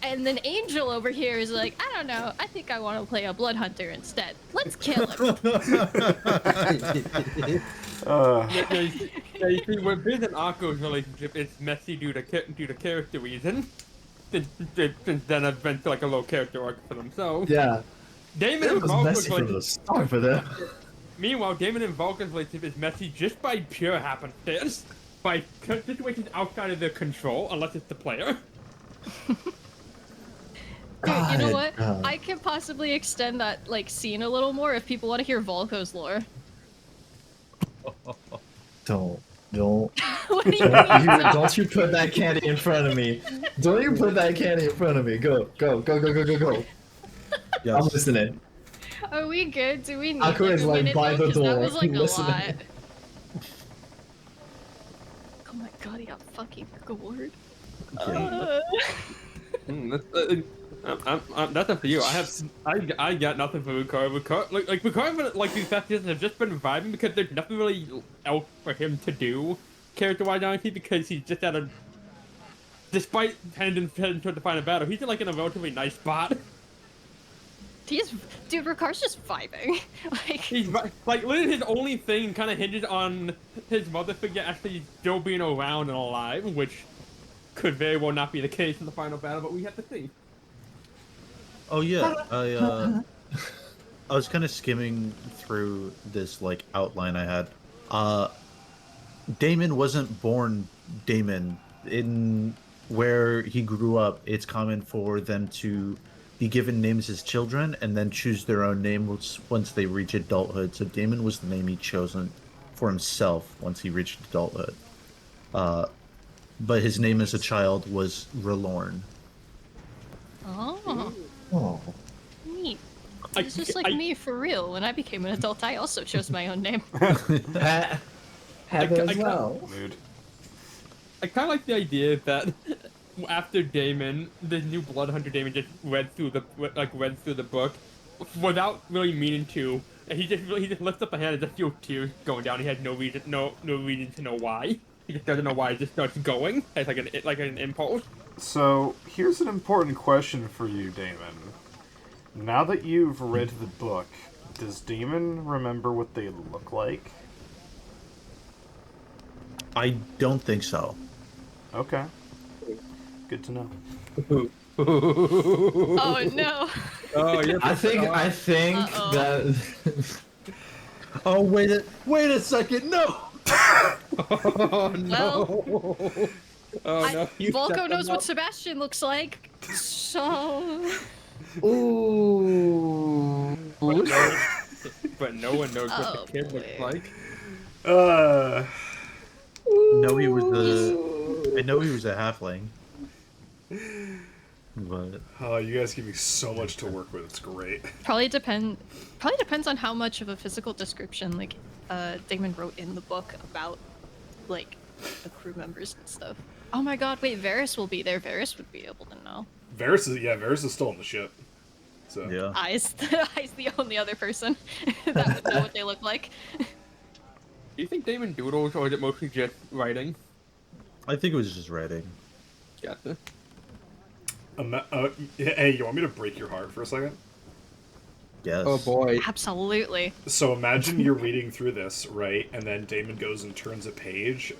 And then Angel over here is like, I don't know, I think I want to play a blood hunter instead. Let's kill him. You see, with Biz and Akko's relationship, it's messy due to character reason. Since then I've been to like a low character arc for themselves. Yeah. Damon It and was Volko's messy from the relationship. start for them. Meanwhile, Damon and Vulcan's relationship is messy just by pure happenstance, by situations outside of their control, unless it's the player. Dude, you know God, what? God. I could possibly extend that, like, scene a little more if people want to hear Volko's lore. Don't. What do you mean? Don't you put that candy in front of me. Don't you put that candy in front of me. Go. I'm Yes. listening. Are we good? Do we need Akko like is, a like, minute by though? the 'Cause that door, was like a listening. lot. God, he got fucking gored. Yeah. That's up to you. I got nothing for Ricard. Ricard, like Ricard, like these past seasons have just been vibing because there's nothing really else for him to do character-wise, honestly, because he's just at a, despite heading toward the final battle, he's like in a relatively nice spot. He's, dude, Ricard's just vibing. Like, Like literally his only thing kind of hinges on his mother figure actually still being around and alive, which could very well not be the case in the final battle, but we have to see. Oh yeah, I was kind of skimming through this like outline I had. Damon wasn't born Damon. In where he grew up, it's common for them to be given names as children and then choose their own name once they reach adulthood. So Damon was the name he chosen for himself once he reached adulthood. But his name as a child was Relorn. oh, Oh. neat. It's just like me for real. When I became an adult, I also chose my own name. Have as well. Mood. I kind of like the idea that after Damon, the new Blood Hunter Damon just read through the book without really meaning to, and he just lifts up a hand and just feels tears going down. He had no reason to know why. He just doesn't know why. He just starts going. It's like an impulse. So, here's an important question for you, Damon. Now that you've read the book, does Damon remember what they look like? I don't think so. Okay. Good to know. Oh no. Oh yeah. I think Uh-oh. that Oh wait a second, no. Oh no. Well, Oh no. You set Volko them knows what up. Sebastian looks like. So ooh. But no one knows what Oh, the kid looks boy. like. No, he was I know he was a halfling. But Oh, you guys give me so much to work with. It's great. probably depends on how much of a physical description like Damon wrote in the book about like the crew members and stuff. Oh my god, wait, Varys will be there. Varys would be able to know. Varys is still on the ship. So yeah. I's the only other person that would know what they look like. Do you think Damon doodles, or is it mostly just writing? I think it was just writing. Gotcha. Hey, you want me to break your heart for a second? Yes. Oh boy. Absolutely. So imagine you're reading through this, right? And then Damon goes and turns a page.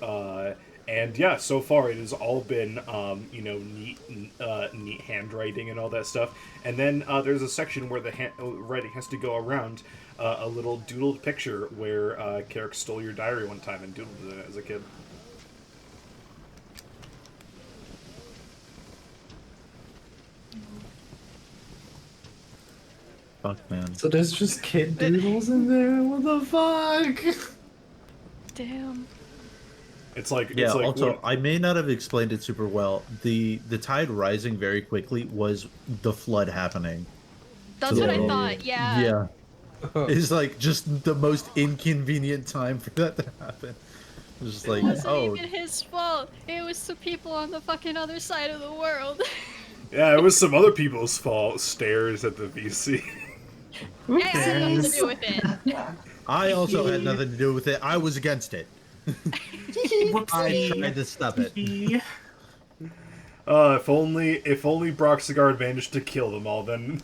And yeah, so far it has all been, neat handwriting and all that stuff. And then there's a section where the writing has to go around a little doodled picture where Carrick stole your diary one time and doodled it as a kid. Fuck, man. So there's just kid doodles in there. What the fuck? Damn. It's like Yeah, it's like also, what- I may not have explained it super well. The tide rising very quickly was the flood happening. That's So- what I thought. Yeah. Yeah. It's like just the most inconvenient time for that to happen. It was just like, It wasn't oh, even his fault. It was the people on the fucking other side of the world. yeah, it was some other people's fault. Stares at the VC. It had nothing to do with it. I also had nothing to do with it. I was against it. I tried to stop it. If only Broxigard managed to kill them all, then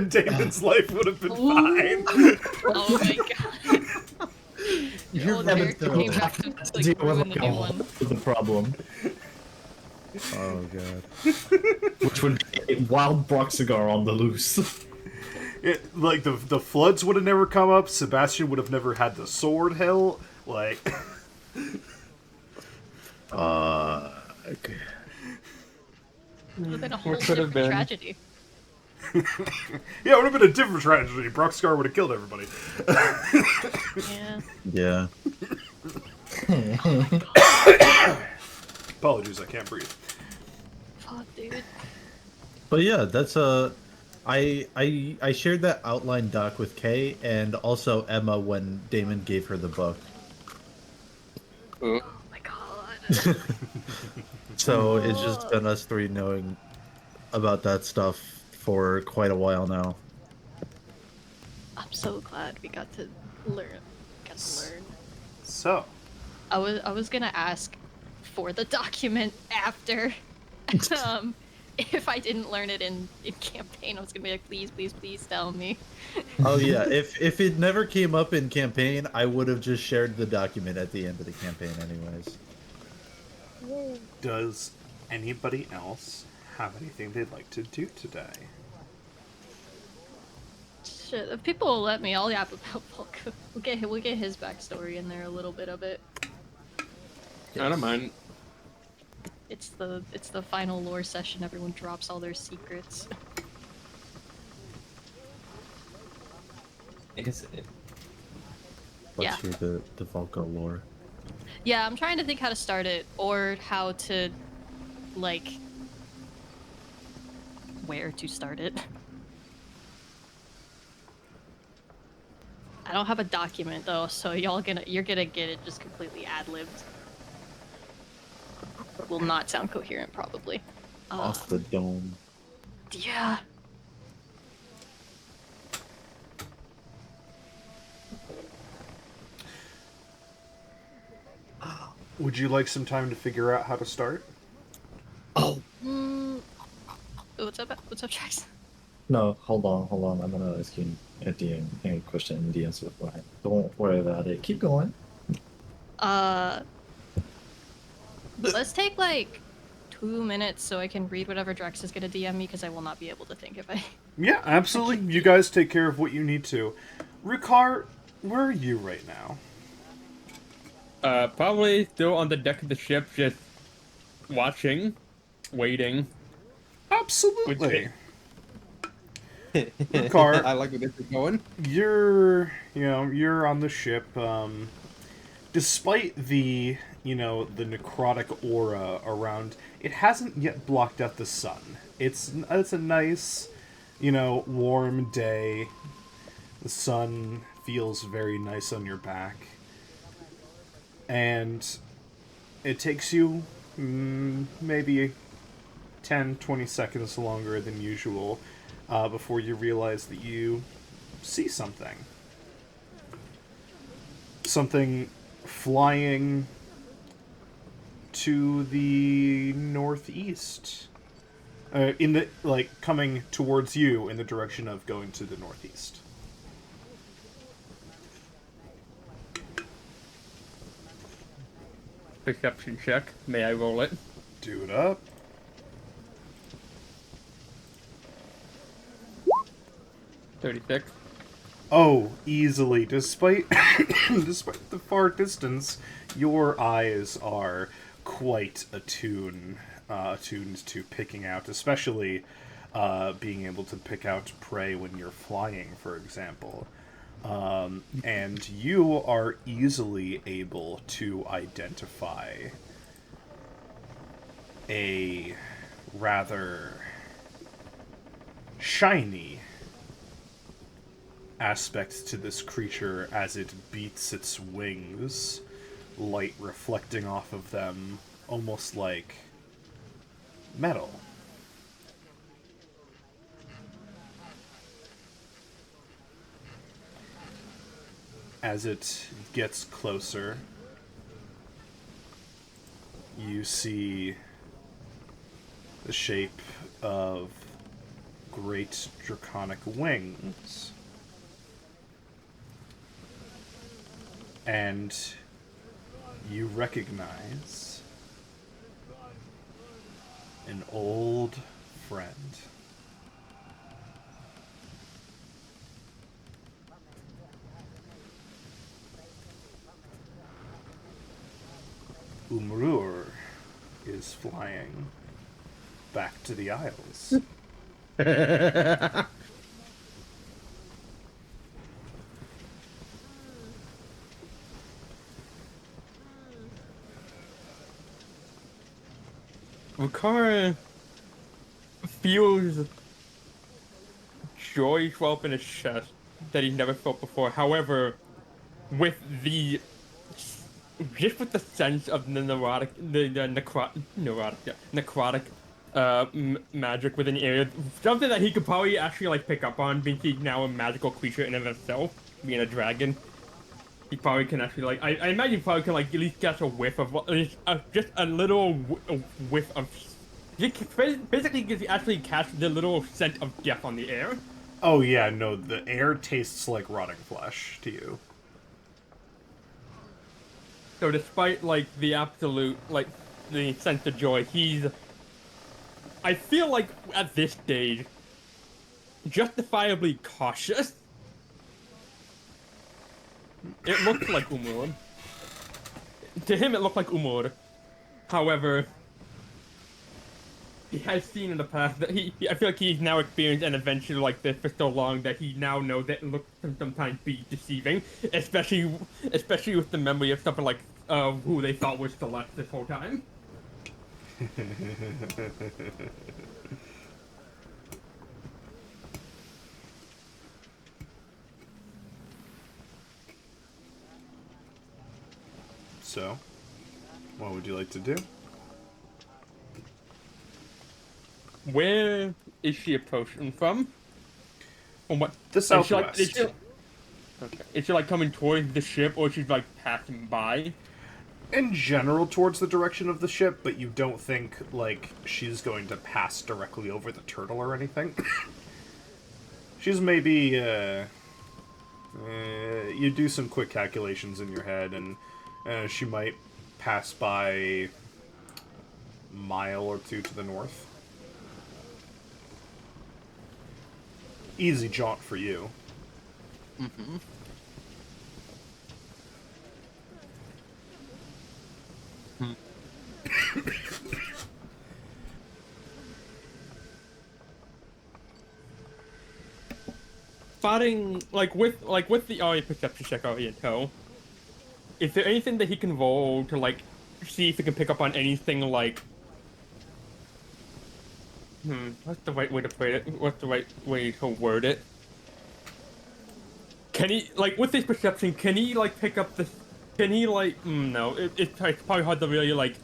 Damon's life would have been fine. Oh my god. You're Old never character doing came back to like, Deal with ruin like the a new whole one. the problem, Oh god. which would be a wild Broxigar on the loose. Like the floods would have never come up. Sebastian would have never had the sword. Hell, like Okay. It would have been a whole could have different been. tragedy. yeah, it would have been a different tragedy. Broxgar would have killed everybody. Yeah. Yeah. Apologies, I can't breathe. Fuck, dude. But yeah, that's I shared that outline doc with Kay and also Emma when Damon gave her the book. Oh my god. So it's just been us three knowing about that stuff for quite a while now. I'm so glad we got to learn. Got to learn. So, I was gonna ask for the document after, um, if I didn't learn it in campaign. I was gonna be like, please, please, please tell me. Oh yeah, if it never came up in campaign, I would have just shared the document at the end of the campaign anyways. does anybody else have anything they'd like to do today? Shit, if people will let me, I'll yap about Volko. We'll get his backstory in there, a little bit of it. I don't mind. It's the final lore session. Everyone drops all their secrets. I guess Yeah. Let's hear the Volko lore. Yeah, I'm trying to think how to start it or how to, like, where to start it. I don't have a document though, so you're gonna get it just completely ad-libbed. Will not sound coherent, probably. Off the dome. Yeah. Would you like some time to figure out how to start? Oh What's up, Jax? no! Hold on. I'm gonna ask you at the end a question and the answer behind. Don't worry about it. Keep going. Let's take like 2 minutes so I can read whatever Drax is gonna DM me, because I will not be able to think if I. Yeah, absolutely. You guys take care of what you need to. Rukar, where are you right now? Probably still on the deck of the ship, just watching, waiting. Absolutely. Rukar, I like where this is going. you're on the ship. Despite the the necrotic aura around, it hasn't yet blocked out the sun. It's a nice, warm day. The sun feels very nice on your back, and it takes you maybe 10-20 seconds longer than usual before you realize that you see something flying to the northeast, coming towards you in the direction of going to the northeast. Perception check. May I roll it? Do it up. 36. Oh, easily. Despite despite the far distance, your eyes are quite attuned to picking out, especially being able to pick out prey when you're flying, for example. And you are easily able to identify a rather shiny aspect to this creature as it beats its wings, light reflecting off of them, almost like metal. As it gets closer, you see the shape of great draconic wings. And you recognize an old friend. Umrur is flying back to the Isles. Rukara feels joy swell up in his chest that he never felt before. However, with the just with the sense of the neurotic, necrotic, magic within the area, something that he could probably actually like pick up on, being he's now a magical creature in and of itself, being a dragon. He probably can actually like I imagine he probably can like at least catch a whiff of just a little whiff of. Basically, he actually catch the little scent of death on the air. Oh yeah, no, the air tastes like rotting flesh to you. So despite like the absolute like the sense of joy, I feel like at this stage justifiably cautious. It looked like Umur. To him, it looked like Umur. However, he has seen in the past that I feel like he's now experienced an adventure like this for so long that he now knows that it looks can sometimes be deceiving, especially with the memory of something like who they thought was Celeste this whole time. So, what would you like to do? Where is she approaching from? From what? The Is she, southwest. Okay. Is she like coming towards the ship, or she's like passing by? In general, towards the direction of the ship, but you don't think, like, she's going to pass directly over the turtle or anything. She's maybe, you do some quick calculations in your head, and she might pass by a mile or two to the north. Easy jaunt for you. Mm-hmm. Spotting with the RA perception check already in tow, is there anything that he can roll to like see if he can pick up on anything like what's the right way to put it? What's the right way to word it? Can he like with his perception, can he like pick up this can he like no, it's probably hard to really like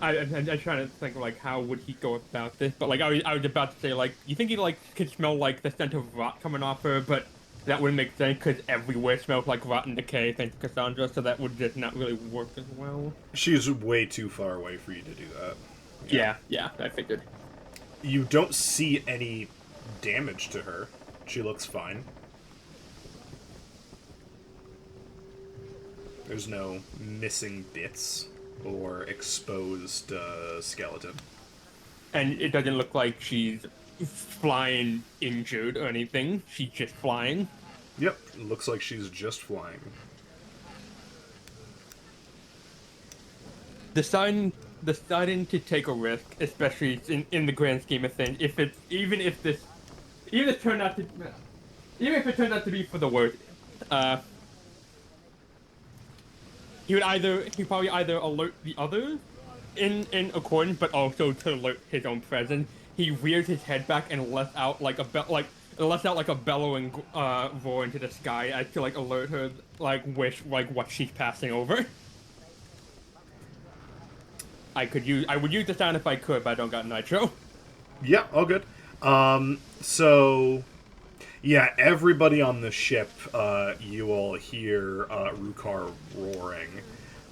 I'm trying to think like how would he go about this, but like I was about to say like you think he like could smell like the scent of rot coming off her, but that wouldn't make sense because everywhere smells like rot and decay thanks to Cassandra, so that would just not really work as well. She's way too far away for you to do that. Yeah, I figured. You don't see any damage to her. She looks fine. There's no missing bits or exposed skeleton. And it doesn't look like she's flying injured or anything. She's just flying. Yep, looks like she's just flying. Deciding to take a risk, especially in the grand scheme of things, even if it turned out to be for the worst, he'd probably either alert the others in accordance, but also to alert his own presence. He rears his head back and lets out like a bellowing roar into the sky as to like alert her what she's passing over. I would use the sound if I could, but I don't got nitro. Yeah, all good. So yeah, everybody on the ship, you all hear Rukar roaring.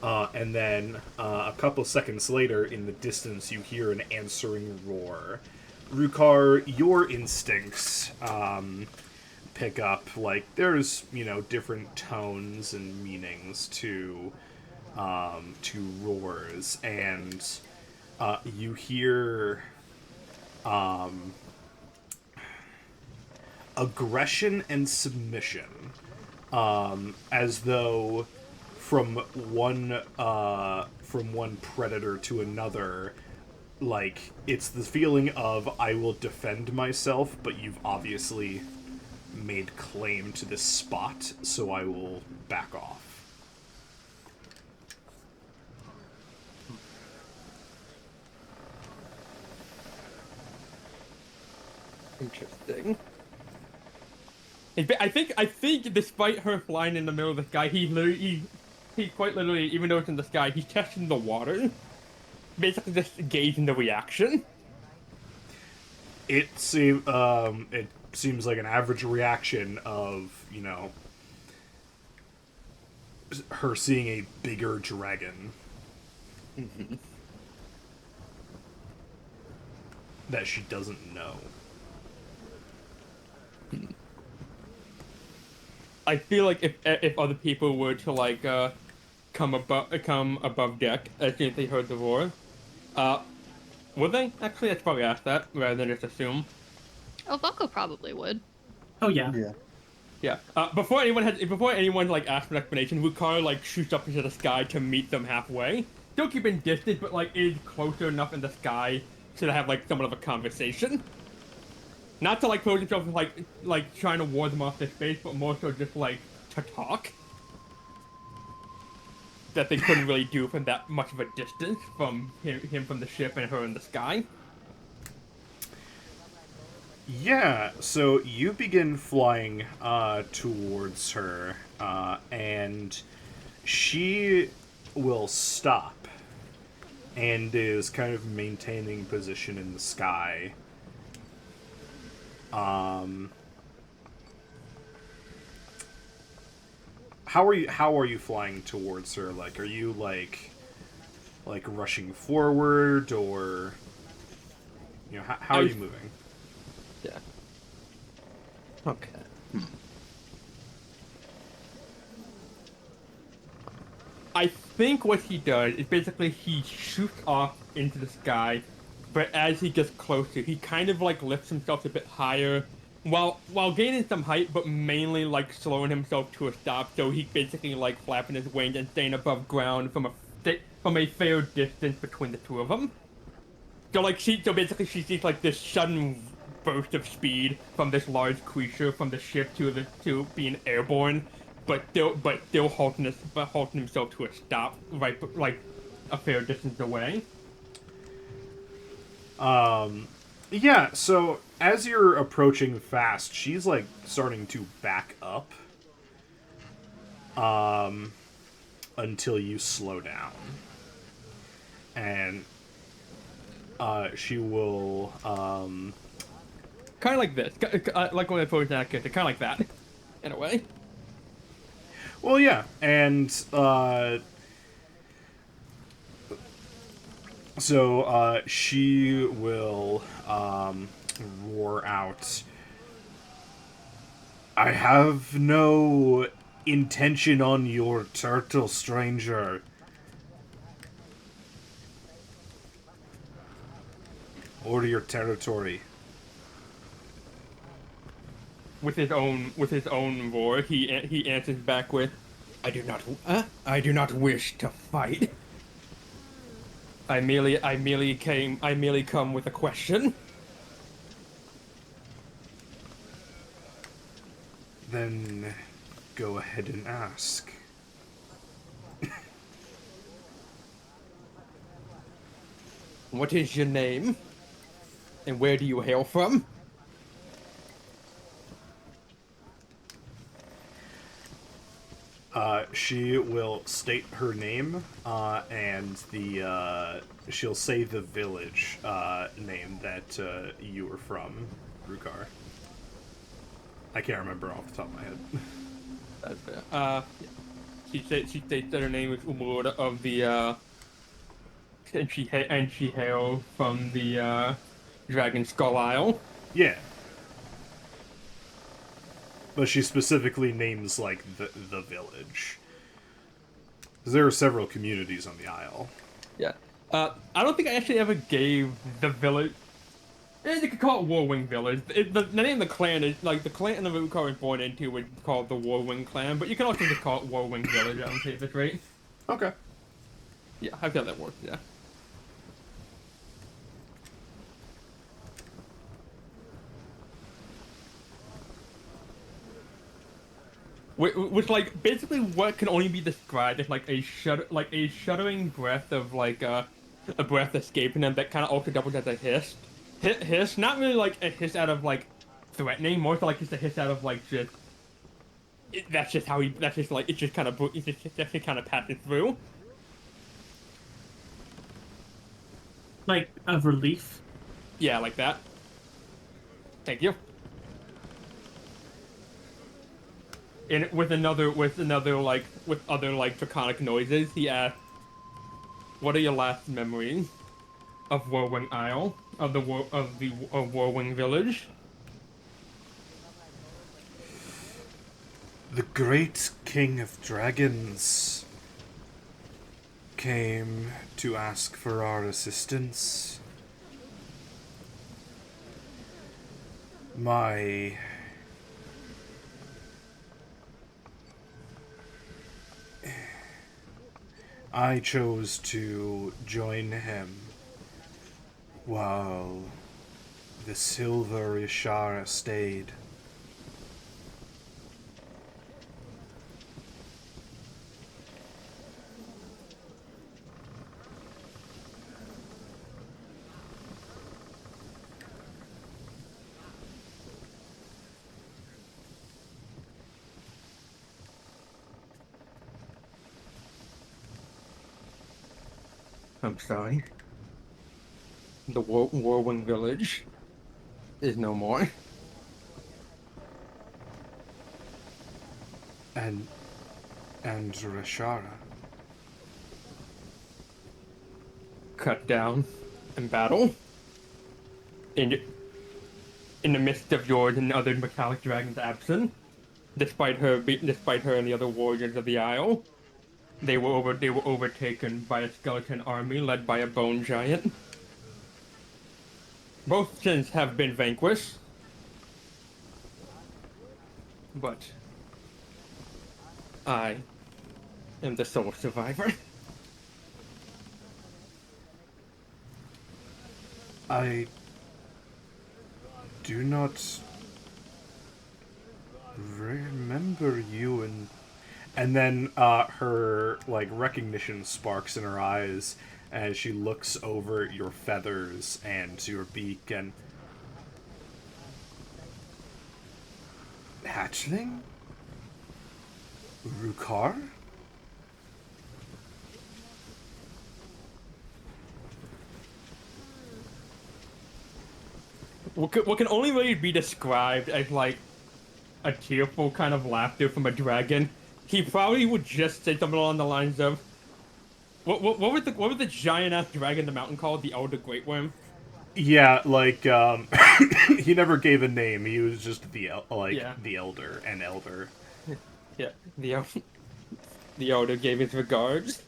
And then a couple seconds later, in the distance, you hear an answering roar. Rukar, your instincts pick up, like, there's, different tones and meanings to roars, and you hear aggression and submission, as though from one predator to another, like, it's the feeling of I will defend myself, but you've obviously made claim to this spot, so I will back off. Interesting. I think despite her flying in the middle of the sky, he he's quite literally, even though it's in the sky, he's testing the water, basically just gauging the reaction. It seems like an average reaction of, you know, her seeing a bigger dragon that she doesn't know. I feel like if other people were to like come above deck as soon as they heard the roar, would they? Actually, I should probably ask that rather than just assume. Oh, Bucko probably would. Oh yeah. Yeah. Yeah. Before anyone like asks for an explanation, Wukar like shoots up into the sky to meet them halfway. Still keeping distance, but like is closer enough in the sky to have like somewhat of a conversation. Not to like pose himself as like trying to ward them off their space, but more so just like to talk. That they couldn't really do from that much of a distance from him from the ship and her in the sky. Yeah, so you begin flying towards her, and she will stop and is kind of maintaining position in the sky. How are you flying towards her? Like, are you like rushing forward, or you know, how are you moving? Yeah. Okay. I think what he does is basically he shoots off into the sky, but as he gets closer, he kind of like lifts himself a bit higher, while gaining some height, but mainly like slowing himself to a stop. So he basically like flapping his wings and staying above ground from a fair distance between the two of them. So basically she sees like this sudden burst of speed from this large creature from the ship to being airborne, but still halting himself to a stop right like a fair distance away. Yeah, so as you're approaching fast, she's like starting to back up until you slow down. And she will Kind of like this, like when I posed that character, kind of like that, in a way. well, yeah, and so she will roar out, "I have no intention on your turtle, stranger. Order your territory." With his own roar, he answers back with, I do not wish to fight. I merely come with a question." Then go ahead and ask. What is your name? And where do you hail from? She will state her name, and she'll say the village name that you were from, Rukar. I can't remember off the top of my head. That's fair. She states that her name is Umurda of the and she hails from the Dragon Skull Isle. Yeah. But she specifically names, like, the village. 'Cause there are several communities on the isle. Yeah. I don't think I actually ever gave the village. You could call it Warwing Village. The name of the clan is like the clan that Rukar was born into was called the Warwing Clan, but you can also just call it Warwing Village. I don't think that's right. Okay. Yeah, I feel that works. Yeah. Which like basically what can only be described as like a shuddering breath of like a breath escaping them that kind of also doubles as a hiss. Hiss, not really like a hiss out of like threatening, more so like just a hiss out of like just That's just how he. That's just like it's just kind of. That's just kind of passes through. Like a relief. Yeah, like that. Thank you. And with other like draconic noises, he asks, "What are your last memories of Warwing Isle, of Warwing Village?" The great king of dragons came to ask for our assistance. My I chose to join him while the Silver Ishara stayed. I'm sorry. The Warwing Village is no more. And Rashara. Cut down in battle. In in the midst of yours and other metallic dragons' absence, despite her and the other warriors of the Isle, they were overtaken by a skeleton army led by a bone giant. Both since have been vanquished, but I am the sole survivor. I do not remember you and then her like recognition sparks in her eyes as she looks over your feathers and your beak and hatchling? Rukar? What can only really be described as like a tearful kind of laughter from a dragon. He probably would just say something along the lines of, what was the giant ass dragon in the mountain called? The Elder Great Worm. Yeah, like he never gave a name. He was just Yeah, the elder, an elder. yeah. The Elder gave his regards.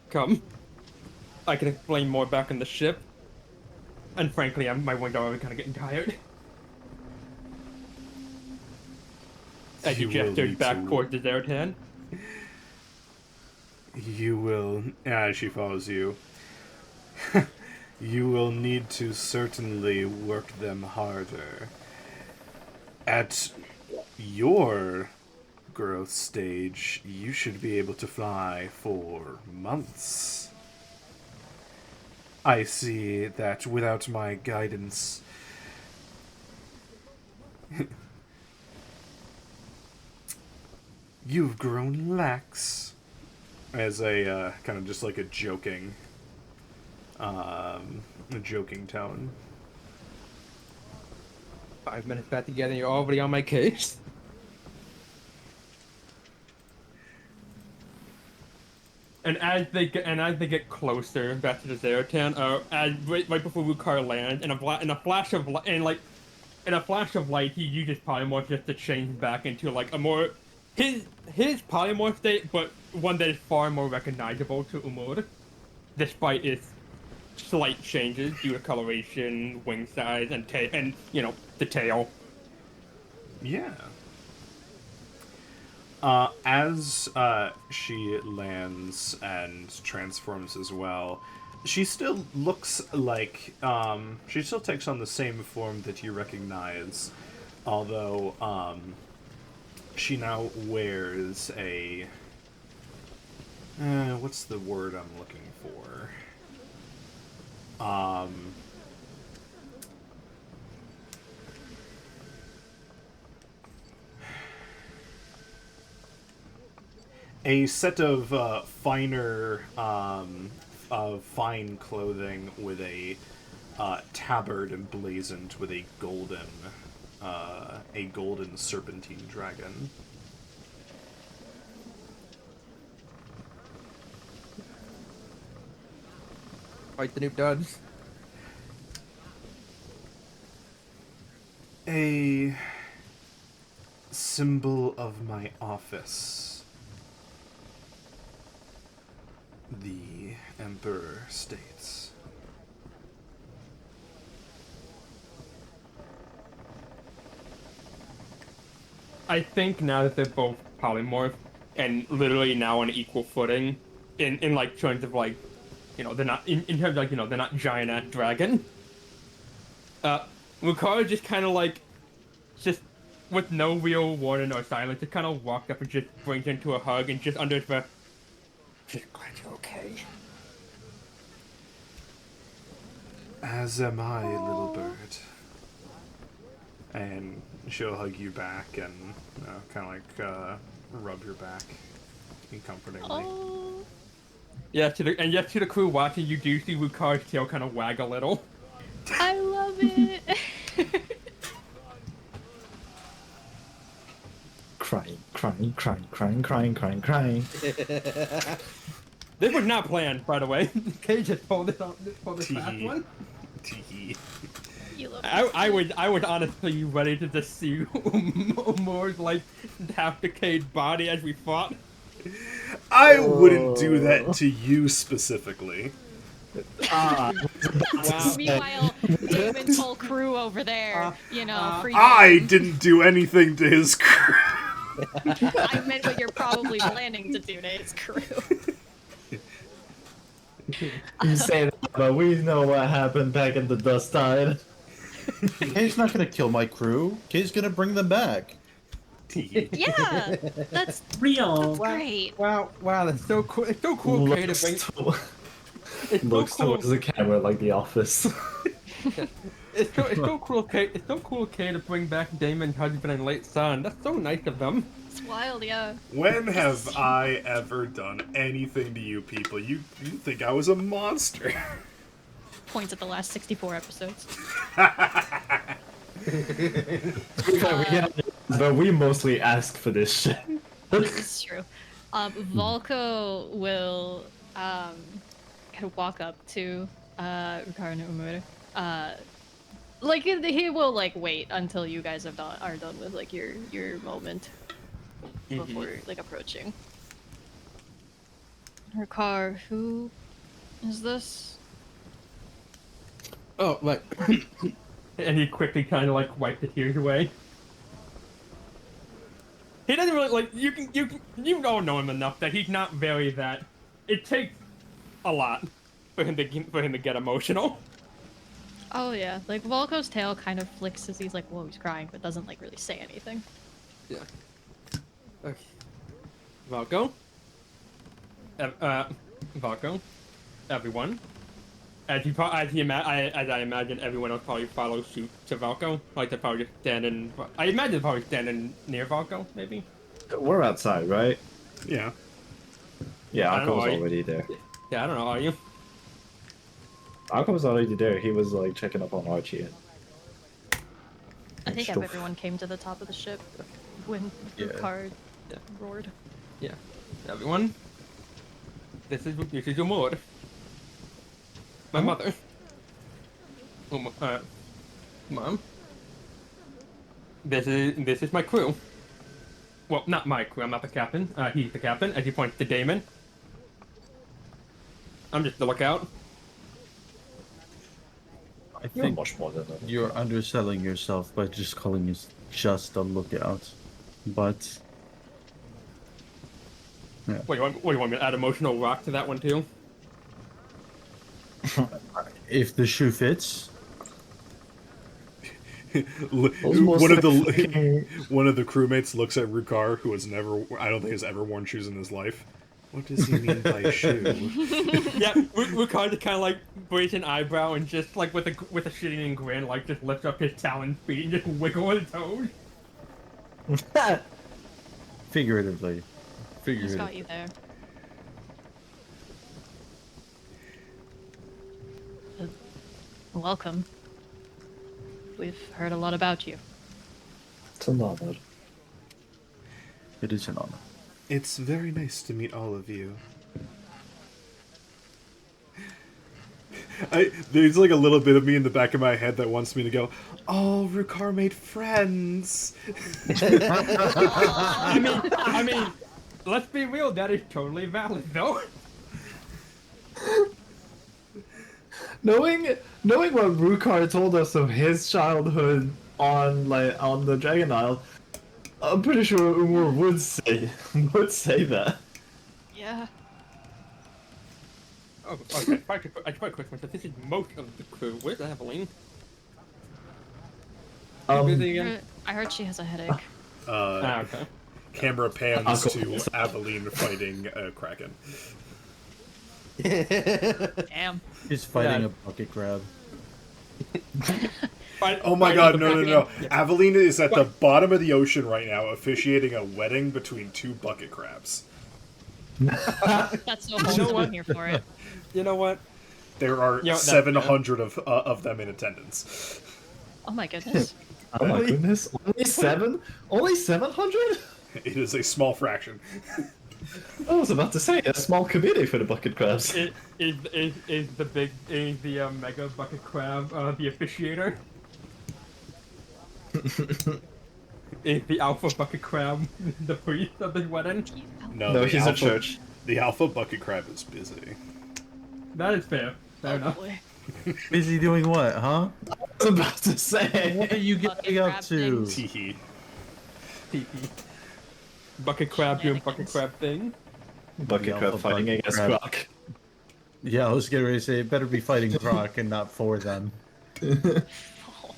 Come, I can explain more back in the ship. And frankly, my wings are already kind of getting tired. As he You will gestures need back to. towards the Zeratan. You will, as she follows you. You will need to certainly work them harder. At your growth stage, you should be able to fly for months. I see that without my guidance, you've grown lax. As a kind of just like a joking tone. 5 minutes back together, and you're already on my case. As they get closer back to the Zeratan, right before Rukar lands, in a flash of li- and like in a flash of light, he uses polymorph just to change back into like a more his polymorph state, but one that is far more recognizable to Umur, despite its slight changes due to coloration, wing size, and the tail. Yeah. As she lands and transforms as well, she still looks like she still takes on the same form that you recognize, although she now wears a what's the word I'm looking for? A set of fine clothing with a tabard emblazoned with a golden serpentine dragon. Fight the noob duds. A symbol of my office. The Emperor states. I think now that they're both polymorph and literally now on equal footing, in like terms of like, you know, they're not in terms of like, you know, they're not giant ass dragon. Rukara just kind of like, just with no real warning or silence, just kind of walked up and just brings into a hug and just under his breath, just glad you're okay. As am I, little bird. And she'll hug you back and kind of like rub your back comfortingly. Oh. Yeah, to the crew watching, you do see Rukara's tail kind of wag a little. I love it. Crying, crying, crying, crying, crying, crying, crying. This was not planned, by the way. Kay just pulled this fast one. Tee. You love I would honestly be ready to just see Moore's like half decayed body as we fought. I wouldn't do that to you specifically. Wow. Meanwhile, Damon's whole crew over there, you know, freaking. I didn't do anything to his crew. I meant what you're probably planning to do to his crew. You say that, but we know what happened back in the Dust Tide. Kay's not gonna kill my crew. Kay's gonna bring them back. Tee. Yeah, that's Real. great. Wow, that's so cool. It's so cool, Kay, to bring. It's so Looks cool. towards the camera like The Office. It's so cool, Kay. It's so cool, Kay, to bring back Damon's husband and late son. That's so nice of them. It's wild, yeah. When have I ever done anything to you people? You think I was a monster. Points at the last 64 episodes. But we mostly ask for this shit. This is true. Volko will kind of walk up to Rukara no Umura. Like he will like wait until you guys are done with like your moment before like approaching. Rukar, who is this? Oh, like, and he quickly kind of like wiped the tears away. He doesn't really like you all know him enough that he's not very that. It takes a lot for him to get emotional. Oh yeah, like Volko's tail kind of flicks as he's like, whoa, he's crying, but doesn't like really say anything. Yeah. Okay. Valko. Valko. Everyone. As I imagine everyone else probably follows suit to Valko. Like they're probably just standing. I imagine they're probably standing near Valko, maybe. We're outside, right? Yeah. Yeah, I don't know, Akko was are you- already there. Yeah, I don't know. Are you? Akko was already there. He was like checking up on Archie. I think Stuff. everyone came to the top of the ship when Rukar Yeah. roared. Yeah. Everyone. This is your mother. My mother. Mom. This is my crew. Well, not my crew. I'm not the captain. He's the captain. As he points to Damon. I'm just the lookout. I You're think much more than that. you're underselling yourself by just calling us just a lookout. But What do you want me to add emotional rock to that one too? if the shoe fits, one of the crewmates looks at Rukar, who has never, I don't think has ever worn shoes in his life. What does he mean by shoe? Yeah, Rukar just kind of like braids an eyebrow and just like with a shitting grin, like just lifts up his talon feet and just wiggle his toes. figuratively. Figure He's it got out. you there. Uh, Welcome. We've heard a lot about you. It's an honor. It is an honor. It's very nice to meet all of you. There's like a little bit of me in the back of my head that wants me to go, oh, Rukar made friends. I mean, let's be real. That is totally valid, though. Knowing what Rukar told us of his childhood on the Dragon Isle, I'm pretty sure Umur would say that. Yeah. Oh, okay. I quite quick myself. This is most of the crew. Where's Aveline? You busy again? I heard she has a headache. Okay. Camera pans Uncle. to Aveline fighting a Kraken. Damn. He's fighting Yeah. a bucket crab. Oh my god, no. Aveline is at the bottom of the ocean right now, officiating a wedding between two bucket crabs. That's so wholesome. I'm here for it. You know what? There are Yeah, that's 700 of them in attendance. Oh my goodness. Oh my goodness! Only seven? Only 700? It is a small fraction. I was about to say a small committee for the bucket crabs. Is the mega bucket crab the officiator? Is the alpha bucket crab the priest of this wedding? No, No, the he's alpha, at church. The alpha bucket crab is busy. That is fair. Fair Oh enough. boy. Busy doing what, huh? I was about to say. What are you Bucket getting up crab to? things. Teehee. Bucket crab doing bucket Shenanigans. crab thing. Bucket The crab alpha fighting bucket against crab. Croc. Yeah, I was getting ready to say, it better be fighting Croc and not for them. Oh,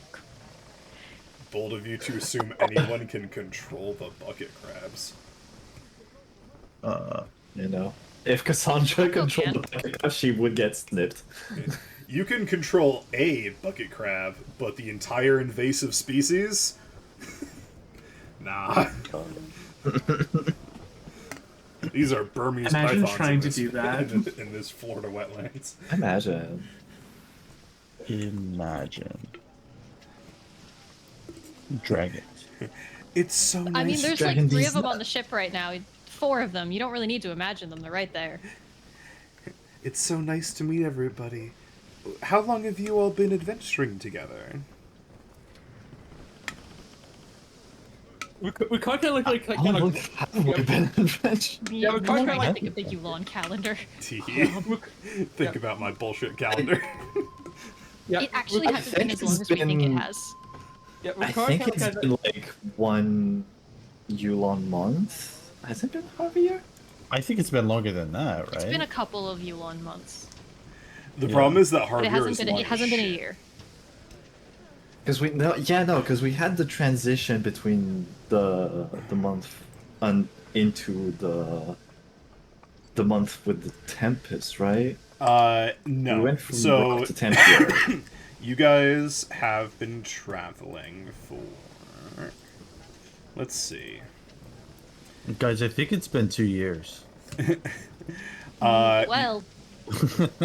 Bold of you to assume anyone can control the bucket crabs. You know, if Cassandra controlled can. the bucket crab, she would get snipped. You can control a bucket crab, but the entire invasive species? Nah. These are Burmese Imagine pythons trying in to this, do that. in this Florida wetlands. Imagine. Imagine. Dragons. It's so nice. I mean, there's dragging like 3 these of them on the nuts. ship right now. 4 of them. You don't really need to imagine them. They're right there. It's so nice to meet everybody. How long have you all been adventuring together? We can't kind of like How kind long of have we been in French? Yeah, we're You talking might about- think of the Yulon calendar. Tee. Think about my bullshit calendar. yeah. It actually I hasn't been think as long it's as we think it been- has. Yeah, I think it's been like one Yulon month. Has it been half a year? I think it's been longer than that, right? It's been a couple of Yulon months. The Yeah. problem is that But Harvier it hasn't is been long it as hasn't been a shit. year. Because we had the transition between the month and into the month with the Tempest, right? No. We went from So, Rock to Tempest. you guys have been traveling for... Let's see. Guys, I think it's been 2 years. Well,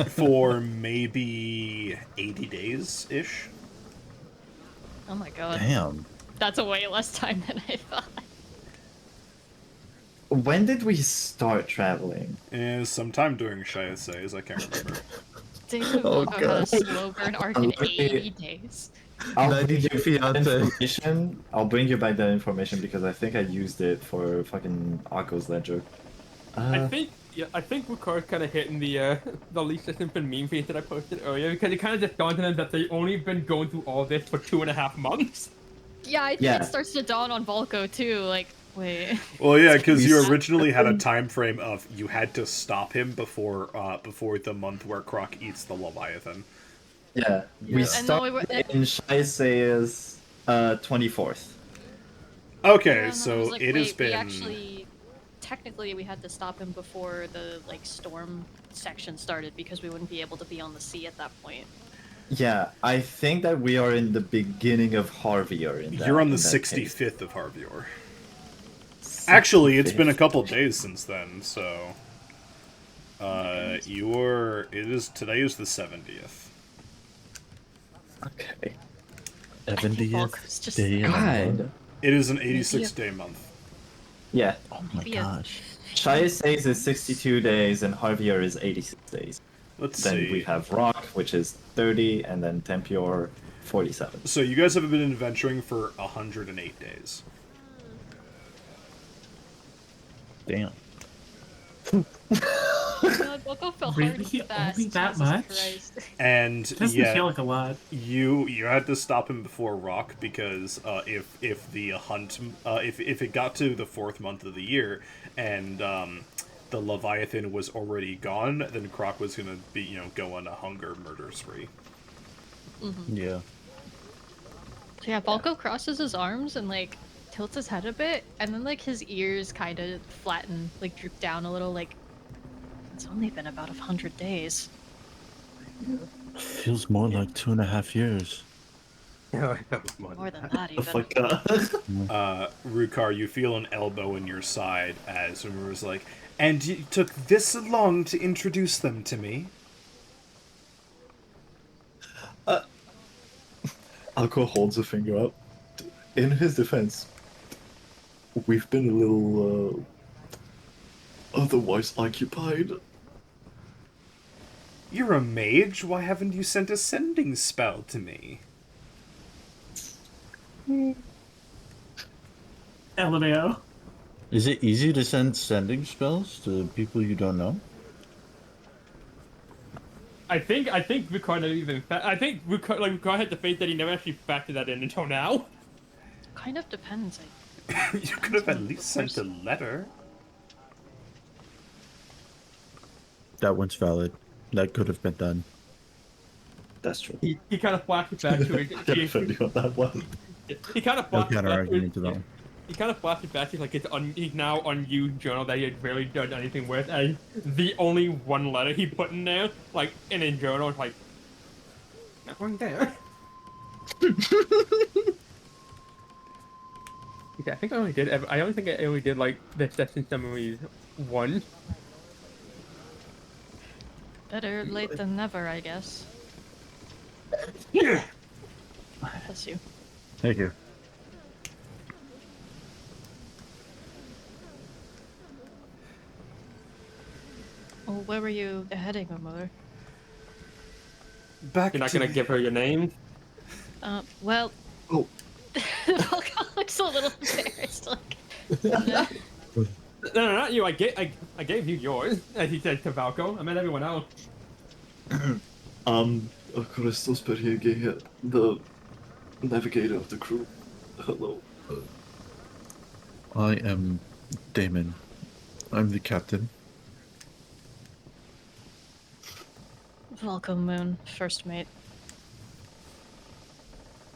For maybe 80 days-ish. oh my god. Damn. That's a way less time than I thought. When did we start traveling? Sometime during Shia I can't remember. David Oh, Loco had a God. slow burn arc in Let me- 80 days. I'll 90 bring you Day back Fiance. that information. I'll bring you back that information because I think I used it for fucking Akko's ledger. I think Ricard's kind of hitting the least simple meme face that I posted earlier because it kind of just dawned on them that they only been going through all this for 2.5 months. Yeah, I think Yeah. it starts to dawn on Volko too. Like, wait. Well, yeah, because you We- originally had a time frame of you had to stop him before the month where Croc eats the Leviathan. Yeah, we And then we started were- in Shaise's 24th. Okay, Yeah, and then I so was like, it has wait, been... We actually, technically, we had to stop him before the like storm section started because we wouldn't be able to be on the sea at that point. Yeah, I think that we are in the beginning of Harvier. You're on the in that case. 65th of Harvior. Actually, it's been a couple days since then, so today is the 70th. Okay. 70th Just day of the month. God. It is an 86-day month. Yeah. Oh my Maybe a- gosh. Shia says is 62 days and Javier is 86 days. Let's Then see. we have Rock, which is 30, and then Tempior, 47. So you guys have been adventuring for 108 days. Damn. God, Bucko fell hard and Really? fast. Only that Jesus much? Christ. And Doesn't yeah, feel like a lot. you had to stop him before Rock because if the hunt if it got to the 4th month of the year and the Leviathan was already gone, then Croc was gonna be go on a hunger murder spree. Yeah. So yeah, Balko crosses his arms and like tilts his head a bit, and then like his ears kind of flatten, like droop down a little. Like it's only been about 100 days. Feels more like 2.5 years. More than that, The even. fuck Rukar, you feel an elbow in your side as Umur's like, and you took this long to introduce them to me. Alco holds a finger up. In his defense, we've been a little otherwise occupied. You're a mage. Why haven't you sent a sending spell to me? LMAO. Is it easy to send sending spells to people you don't know? I think Ricard never even. I think Ricard had the faith that he never actually factored that in until now. Kind of depends. You could have at least sent a letter. That one's valid. That could have been done. That's true. He kind of flashed it back to I can defend you on that one. He kind of No flashed it counter back argument to to that one. He kind of flashed it back to like he's now unused journal that he had barely done anything with, and the only one letter he put in there, like in a journal, is like not one there. Okay, I think I only did. I only think I only did like the Destined Summaries 1. Better late than never, I guess. Yeah. Bless you. Thank you. Well, where were you heading, Mother? Back You're not to gonna give her your name. Well. Oh. Balko looks a little embarrassed. Like, no. No, not you. I gave you yours, as he said to Valko. I meant everyone else. Christos Perhege, the navigator of the crew. Hello. I am Damon. I'm the captain. Welcome, Moon, first mate.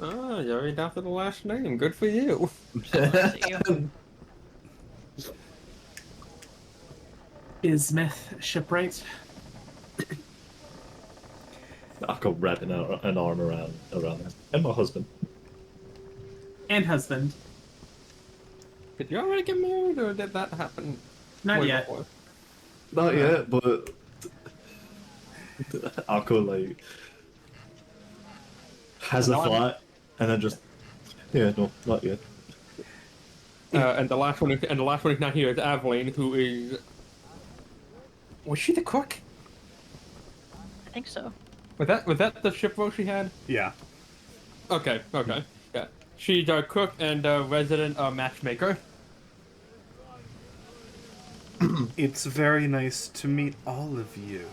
Oh, you're already down for the last name. Good for you. See you. Is Myth shipwright? Alco wrapping an arm around him. And my husband. And husband. Did you already get married, or did that happen? Not way yet. before? Not yet, but Alco like has a No, I'm- thought and then just no, not yet. And the last one is not here. Is Aveline, who is. Was she the cook? I think so. Was that the ship role she had? yeah. Okay. Yeah. She's a cook and a resident matchmaker. It's very nice to meet all of you.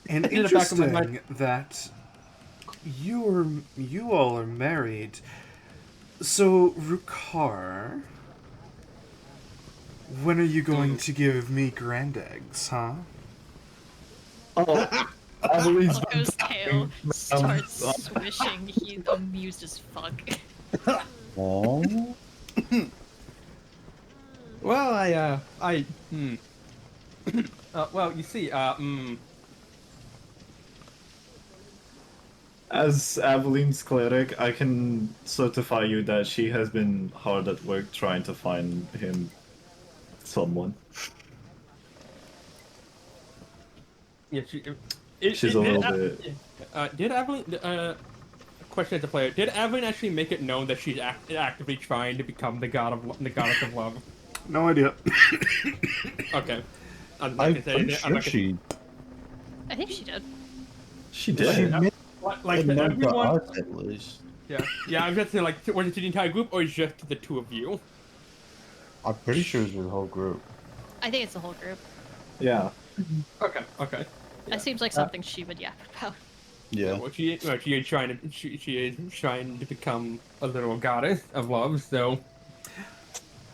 And In the back of my interesting that you all are married. So, Rukar, when are you going to give me grand eggs, huh? Oh, Aveline's been Balko's tail starts swishing. He's amused as fuck. Oh. Well, well, you see, As Aveline's cleric, I can certify you that she has been hard at work trying to find him someone. Yeah, She's a little bit. Did Evelyn? Question as a player: did Evelyn actually make it known that she's actively trying to become the goddess of love? No idea. Okay, I'm not I'm gonna say pretty anything. I'm sure not gonna- she I think she did. She she did. made like it to known to everyone. us at least. Yeah. I'm just saying, like, was it to the entire group or just to the two of you? I'm pretty sure it's the whole group. I think it's the whole group. Yeah. Okay. That seems like something she would yap about. Yeah. Well, she is trying to become a little goddess of love. So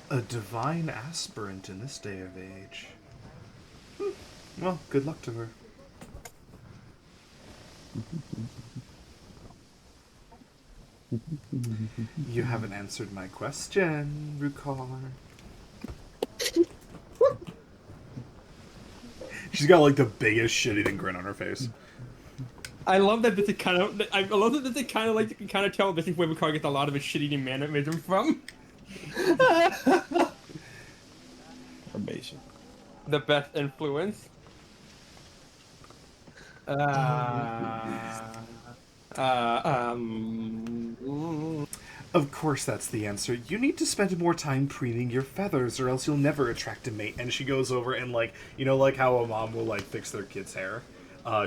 A divine aspirant in this day of age. Well, good luck to her. You haven't answered my question, Rukar. She's got like the biggest shit-eating grin on her face. I love that this is kind of. I love that this is kind of like you can kind of tell this is where Ricard gets a lot of his shit-eating mannerism from. Amazing. The best influence. Of course that's the answer. You need to spend more time preening your feathers or else you'll never attract a mate. And she goes over and like, you know like how a mom will like fix their kid's hair?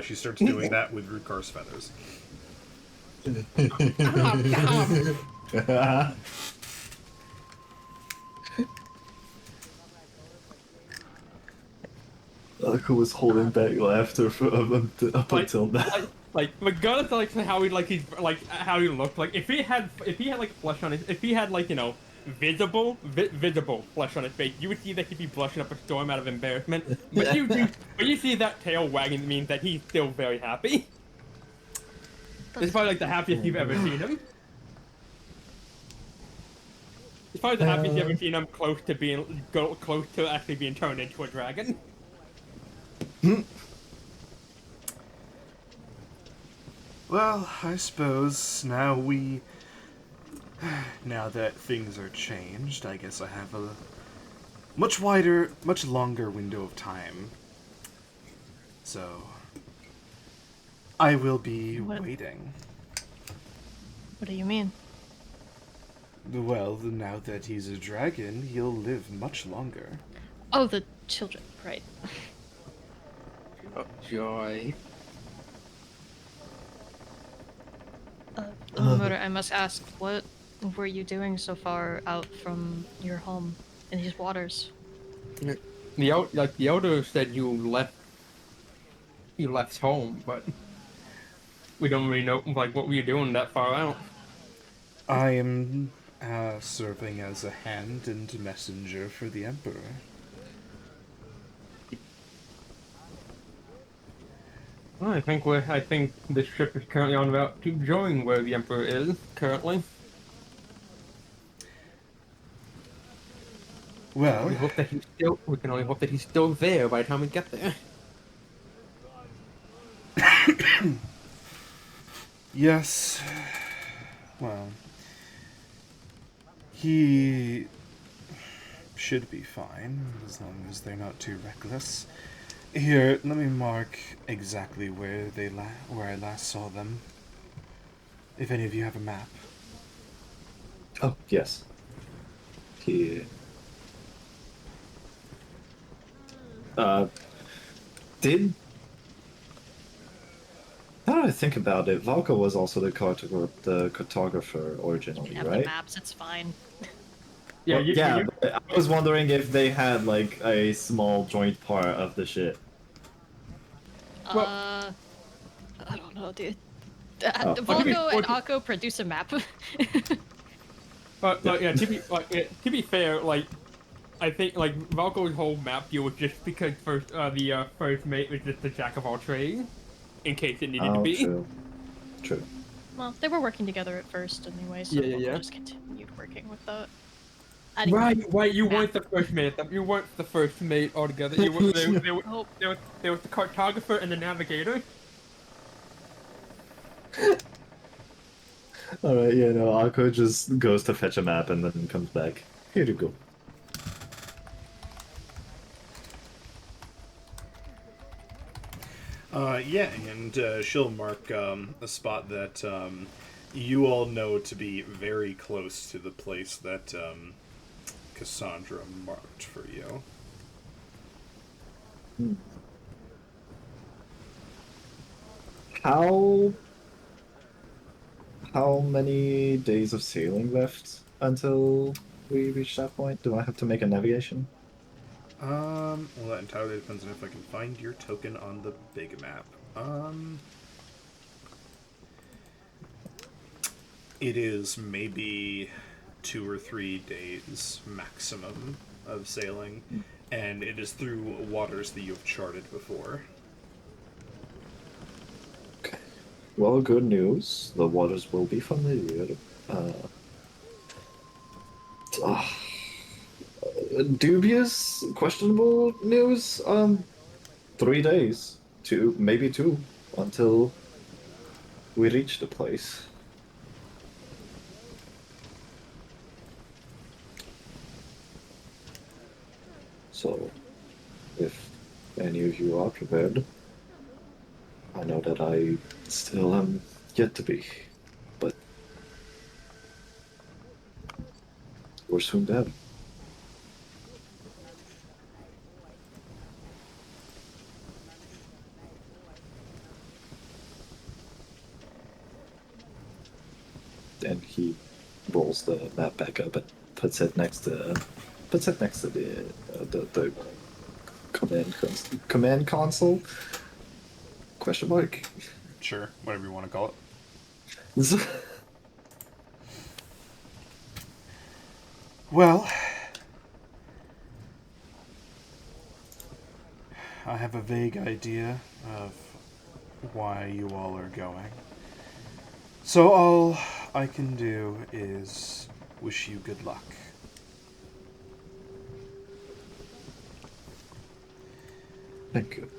She starts doing that with Rukar's feathers. Who was holding back laughter up until now? Regardless of like how he like he's like how he looked, like if he had like flesh on his, if he had like visible flesh on his face, you would see that he'd be blushing up a storm out of embarrassment. But you see that tail wagging, it means that he's still very happy. It's probably like the happiest you've ever seen him. It's probably the happiest you've ever seen him close to actually being turned into a dragon. Well, I suppose now that things are changed, I guess I have a much wider, much longer window of time. So, I will be waiting. What do you mean? Well, now that he's a dragon, he'll live much longer. Oh, the children, right. Oh, joy. Murder, I must ask, what were you doing so far out from your home in these waters? The elder said you left home, but we don't really know like what were you doing that far out. I am serving as a hand and messenger for the Emperor. Well, I think this ship is currently on route to join where the Emperor is currently. Well, We can only hope that he's still there by the time we get there. yes. Well, he should be fine as long as they're not too reckless. Here, let me mark exactly where where I last saw them. If any of you have a map. Oh, yes. Here. Did... Now that I think about it, Valka was also the cartographer You originally, can have right? the maps, it's fine. Yeah, Well, but I was wondering if they had, like, a small joint part of the ship. Well- I don't know, dude. Oh. Volko and Akko produce a map. But to be fair, like I think like Valko's whole map deal was just because the first mate was just the jack of all trades, in case it needed to be. True. Well, they were working together at first anyway, so Yeah. Volko just continued working with that. Right. You map. weren't the first mate. You weren't the first mate altogether. You were, there was the cartographer and the navigator. Alright, yeah, no, Akko just goes to fetch a map and then comes back. Here you go. Yeah, and she'll mark a spot that you all know to be very close to the place that Cassandra marked for you. How how many days of sailing left until we reach that point? Do I have to make a navigation? Well, that entirely depends on if I can find your token on the big map. It is maybe 2 or 3 days maximum of sailing, and it is through waters that you have charted before. Okay. Well, good news. The waters will be familiar. Uh, ah, dubious, questionable news. 3 days, maybe two, until we reach the place. So, if any of you are prepared, I know that I still am yet to be, but we're soon there. And he rolls the map back up and puts it next to the command console. Question mark. Sure, whatever you want to call it. Well, I have a vague idea of why you all are going. So all I can do is wish you good luck. Thank you.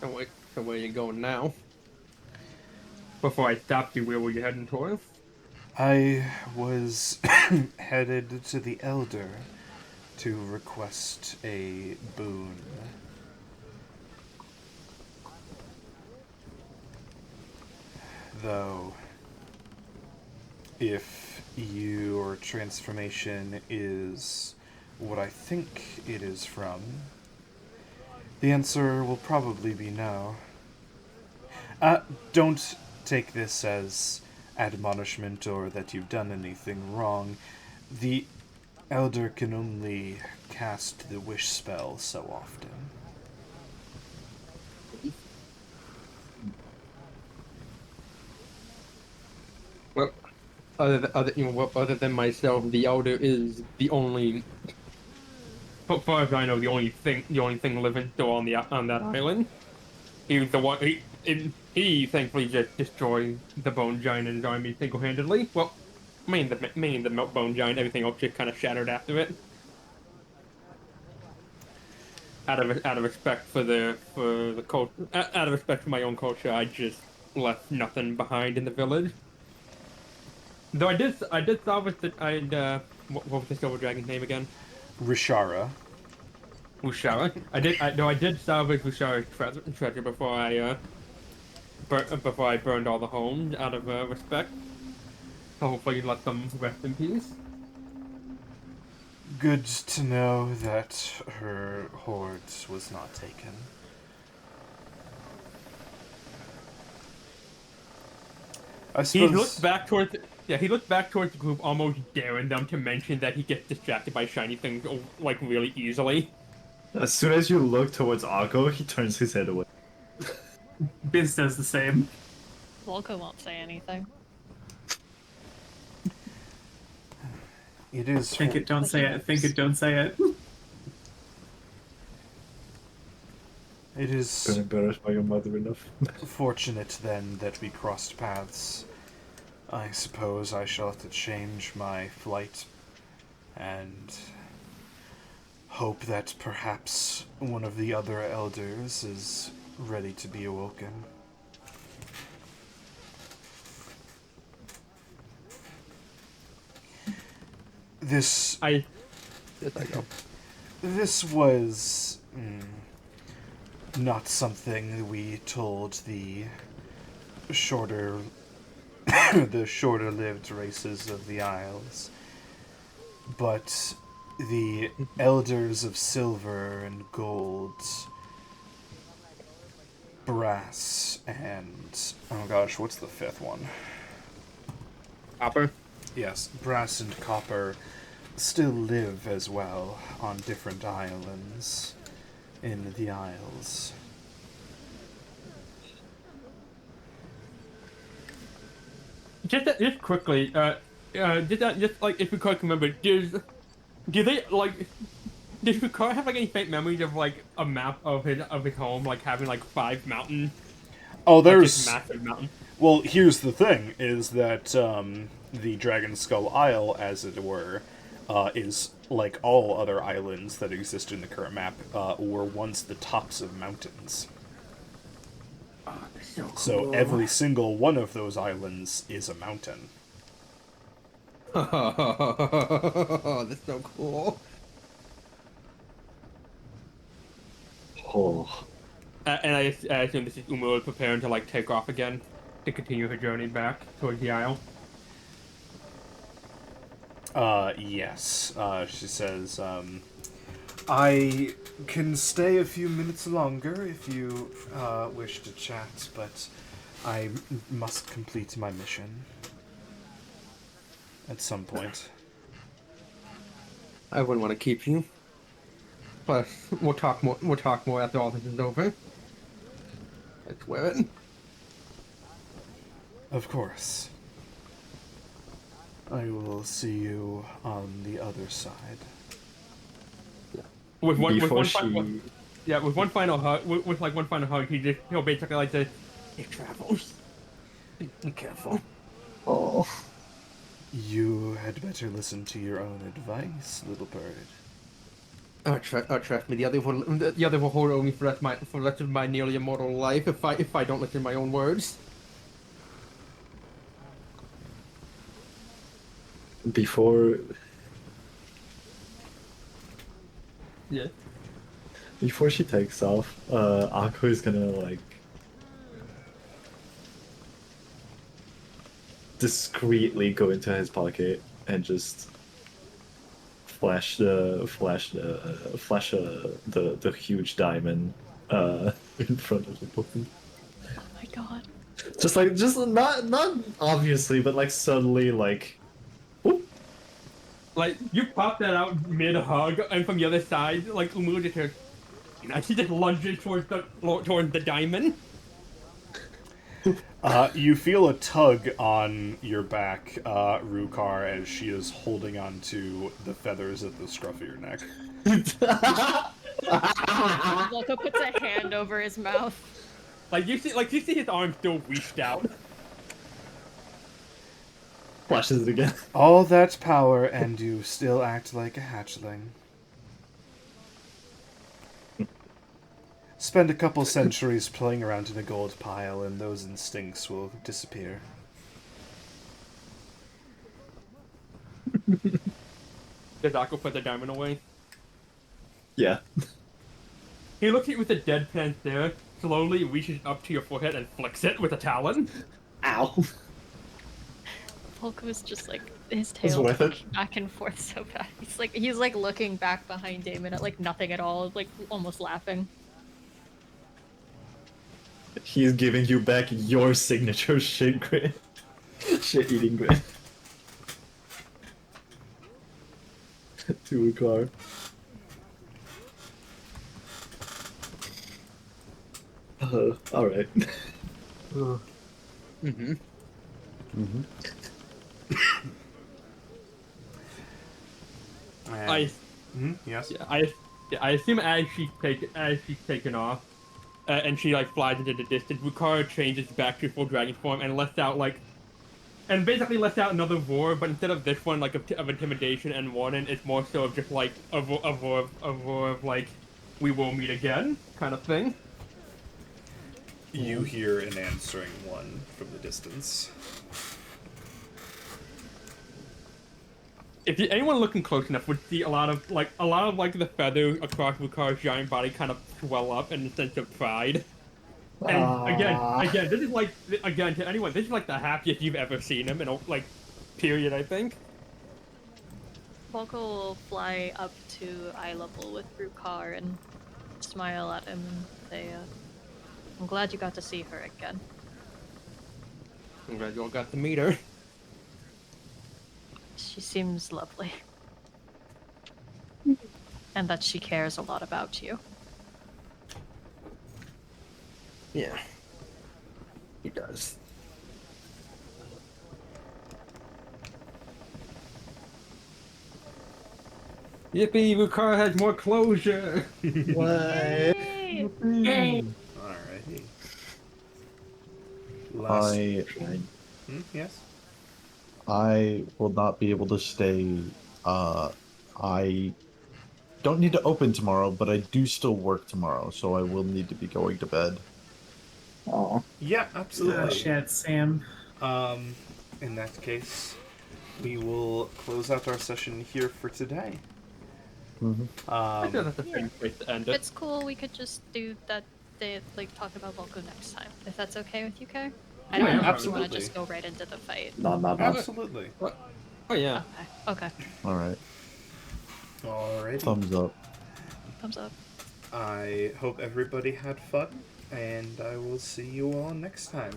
And wait, so where you going now? Before I stop you, where were you heading towards? I was headed to the Elder to request a boon. Though, if your transformation is what I think it is from, the answer will probably be no. Don't take this as admonishment or that you've done anything wrong. The Elder can only cast the wish spell so often. Well, other than myself, the Elder is the only, as far as I know, the only thing living still on that island. He was the one. He thankfully just destroyed the Bone Giant and his army single-handedly. Well, mainly the Bone Giant. Everything else just kind of shattered after it. Out of respect for the culture, out of respect for my own culture, I just left nothing behind in the village. Though I did salvage the what was the Silver Dragon's name again? Rishara. Ushara. I did salvage Ushara's treasure before I burned all the homes out of respect. So hopefully let them rest in peace. Good to know that her hoard was not taken. I He looked suppose. back towards he looked back towards the group, almost daring them to mention that he gets distracted by shiny things like really easily. As soon as you look towards Akko, he turns his head away. Biz does the same. Volko won't say anything. It is. Think it, don't But say he it. Think knows. it, don't say it. It is Been embarrassed by your mother enough. fortunate then that we crossed paths. I suppose I shall have to change my flight and hope that perhaps one of the other elders is ready to be awoken. This Yes, I know. this was not something we told the shorter the shorter-lived races of the Isles, but the elders of silver and gold, brass, and oh gosh, what's the fifth one? Copper. Yes, brass and copper still live as well on different islands in the Isles. Just quickly, just like if you can't remember, do they like? Does Picard have like any faint memories of like a map of his home, like having like 5 mountains, Oh, like this there's massive mountain? well. Here's the thing: is that the Dragon Skull Isle, as it were, is like all other islands that exist in the current map, were once the tops of mountains. Oh, that's so cool. So every single one of those islands is a mountain. That's so cool. Oh, And I assume this is Umur preparing to like take off again to continue her journey back towards the Isle. Yes. She says, I can stay a few minutes longer if you, wish to chat, but I must complete my mission. At some point. I wouldn't want to keep you, but we'll talk more. We'll talk more after all this is over. I swear it. Of course. I will see you on the other side. With one before with she. one final hug. With like one final hug, he'll basically like say, "It travels. Be careful." Oh. You had better listen to your own advice, little bird. Trust me. The other will hold me for the rest of my nearly immortal life if I don't listen to my own words. Before Yeah. before she takes off, Akko is gonna like discreetly go into his pocket and just flash the huge diamond in front of the puppy. Oh my god. Just not obviously, but like subtly like. Whoop. Like you pop that out mid hug, and from the other side, like Umur just hears, she just lunges towards the diamond. You feel a tug on your back, Rukar, as she is holding on to the feathers at the scruff of your neck. Volko puts a hand over his mouth. Like you see his arm still reached out. Flashes it again. All that power, and you still act like a hatchling. Spend a couple centuries playing around in a gold pile, and those instincts will disappear. Does Akko put the diamond away? Yeah. He looks at you with a deadpan stare, slowly reaches up to your forehead and flicks it with a talon. Ow. Volko is just like his It's tail worth it. twitching back and forth so bad. He's like looking back behind Damon at like nothing at all, like almost laughing. He's giving you back your signature shit grin. Shit eating grin. To a car. Alright. Mm-hmm. Yes. I assume as she's taken off, and she like flies into the distance, Rukara changes back to full dragon form and lets out basically lets out another roar, but instead of this one like of intimidation and warning, it's more so of just like a roar of like, we will meet again kind of thing. You hear an answering one from the distance. anyone looking close enough would see a lot of the feathers across Lucar's giant body kind of swell up in a sense of pride. And again, this is to anyone, this is like the happiest you've ever seen him in a period, I think. Volko will fly up to eye level with Rukar and smile at him and say, I'm glad you got to see her again. I'm glad you all got to meet her. She seems lovely. And that she cares a lot about you. Yeah. He does. Yippee, Lucar has more closure! What? Yay! Alrighty. Last. Yes. I will not be able to stay. I don't need to open tomorrow, but I do still work tomorrow, so I will need to be going to bed. Oh. Yeah, absolutely. Shit, Sam. In that case, we will close out our session here for today. I feel that's a fair place to end it. It's cool, we could just do that, talk about Volko next time, if that's okay with you, Kay? I don't Yeah, know if you absolutely. want to just go right into the fight. No. Absolutely. Oh yeah. Okay. All right. Alrighty. Thumbs up. Thumbs up. I hope everybody had fun, and I will see you all next time.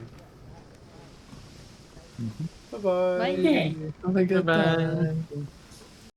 Bye-bye. Bye. Have a good Bye-bye. time.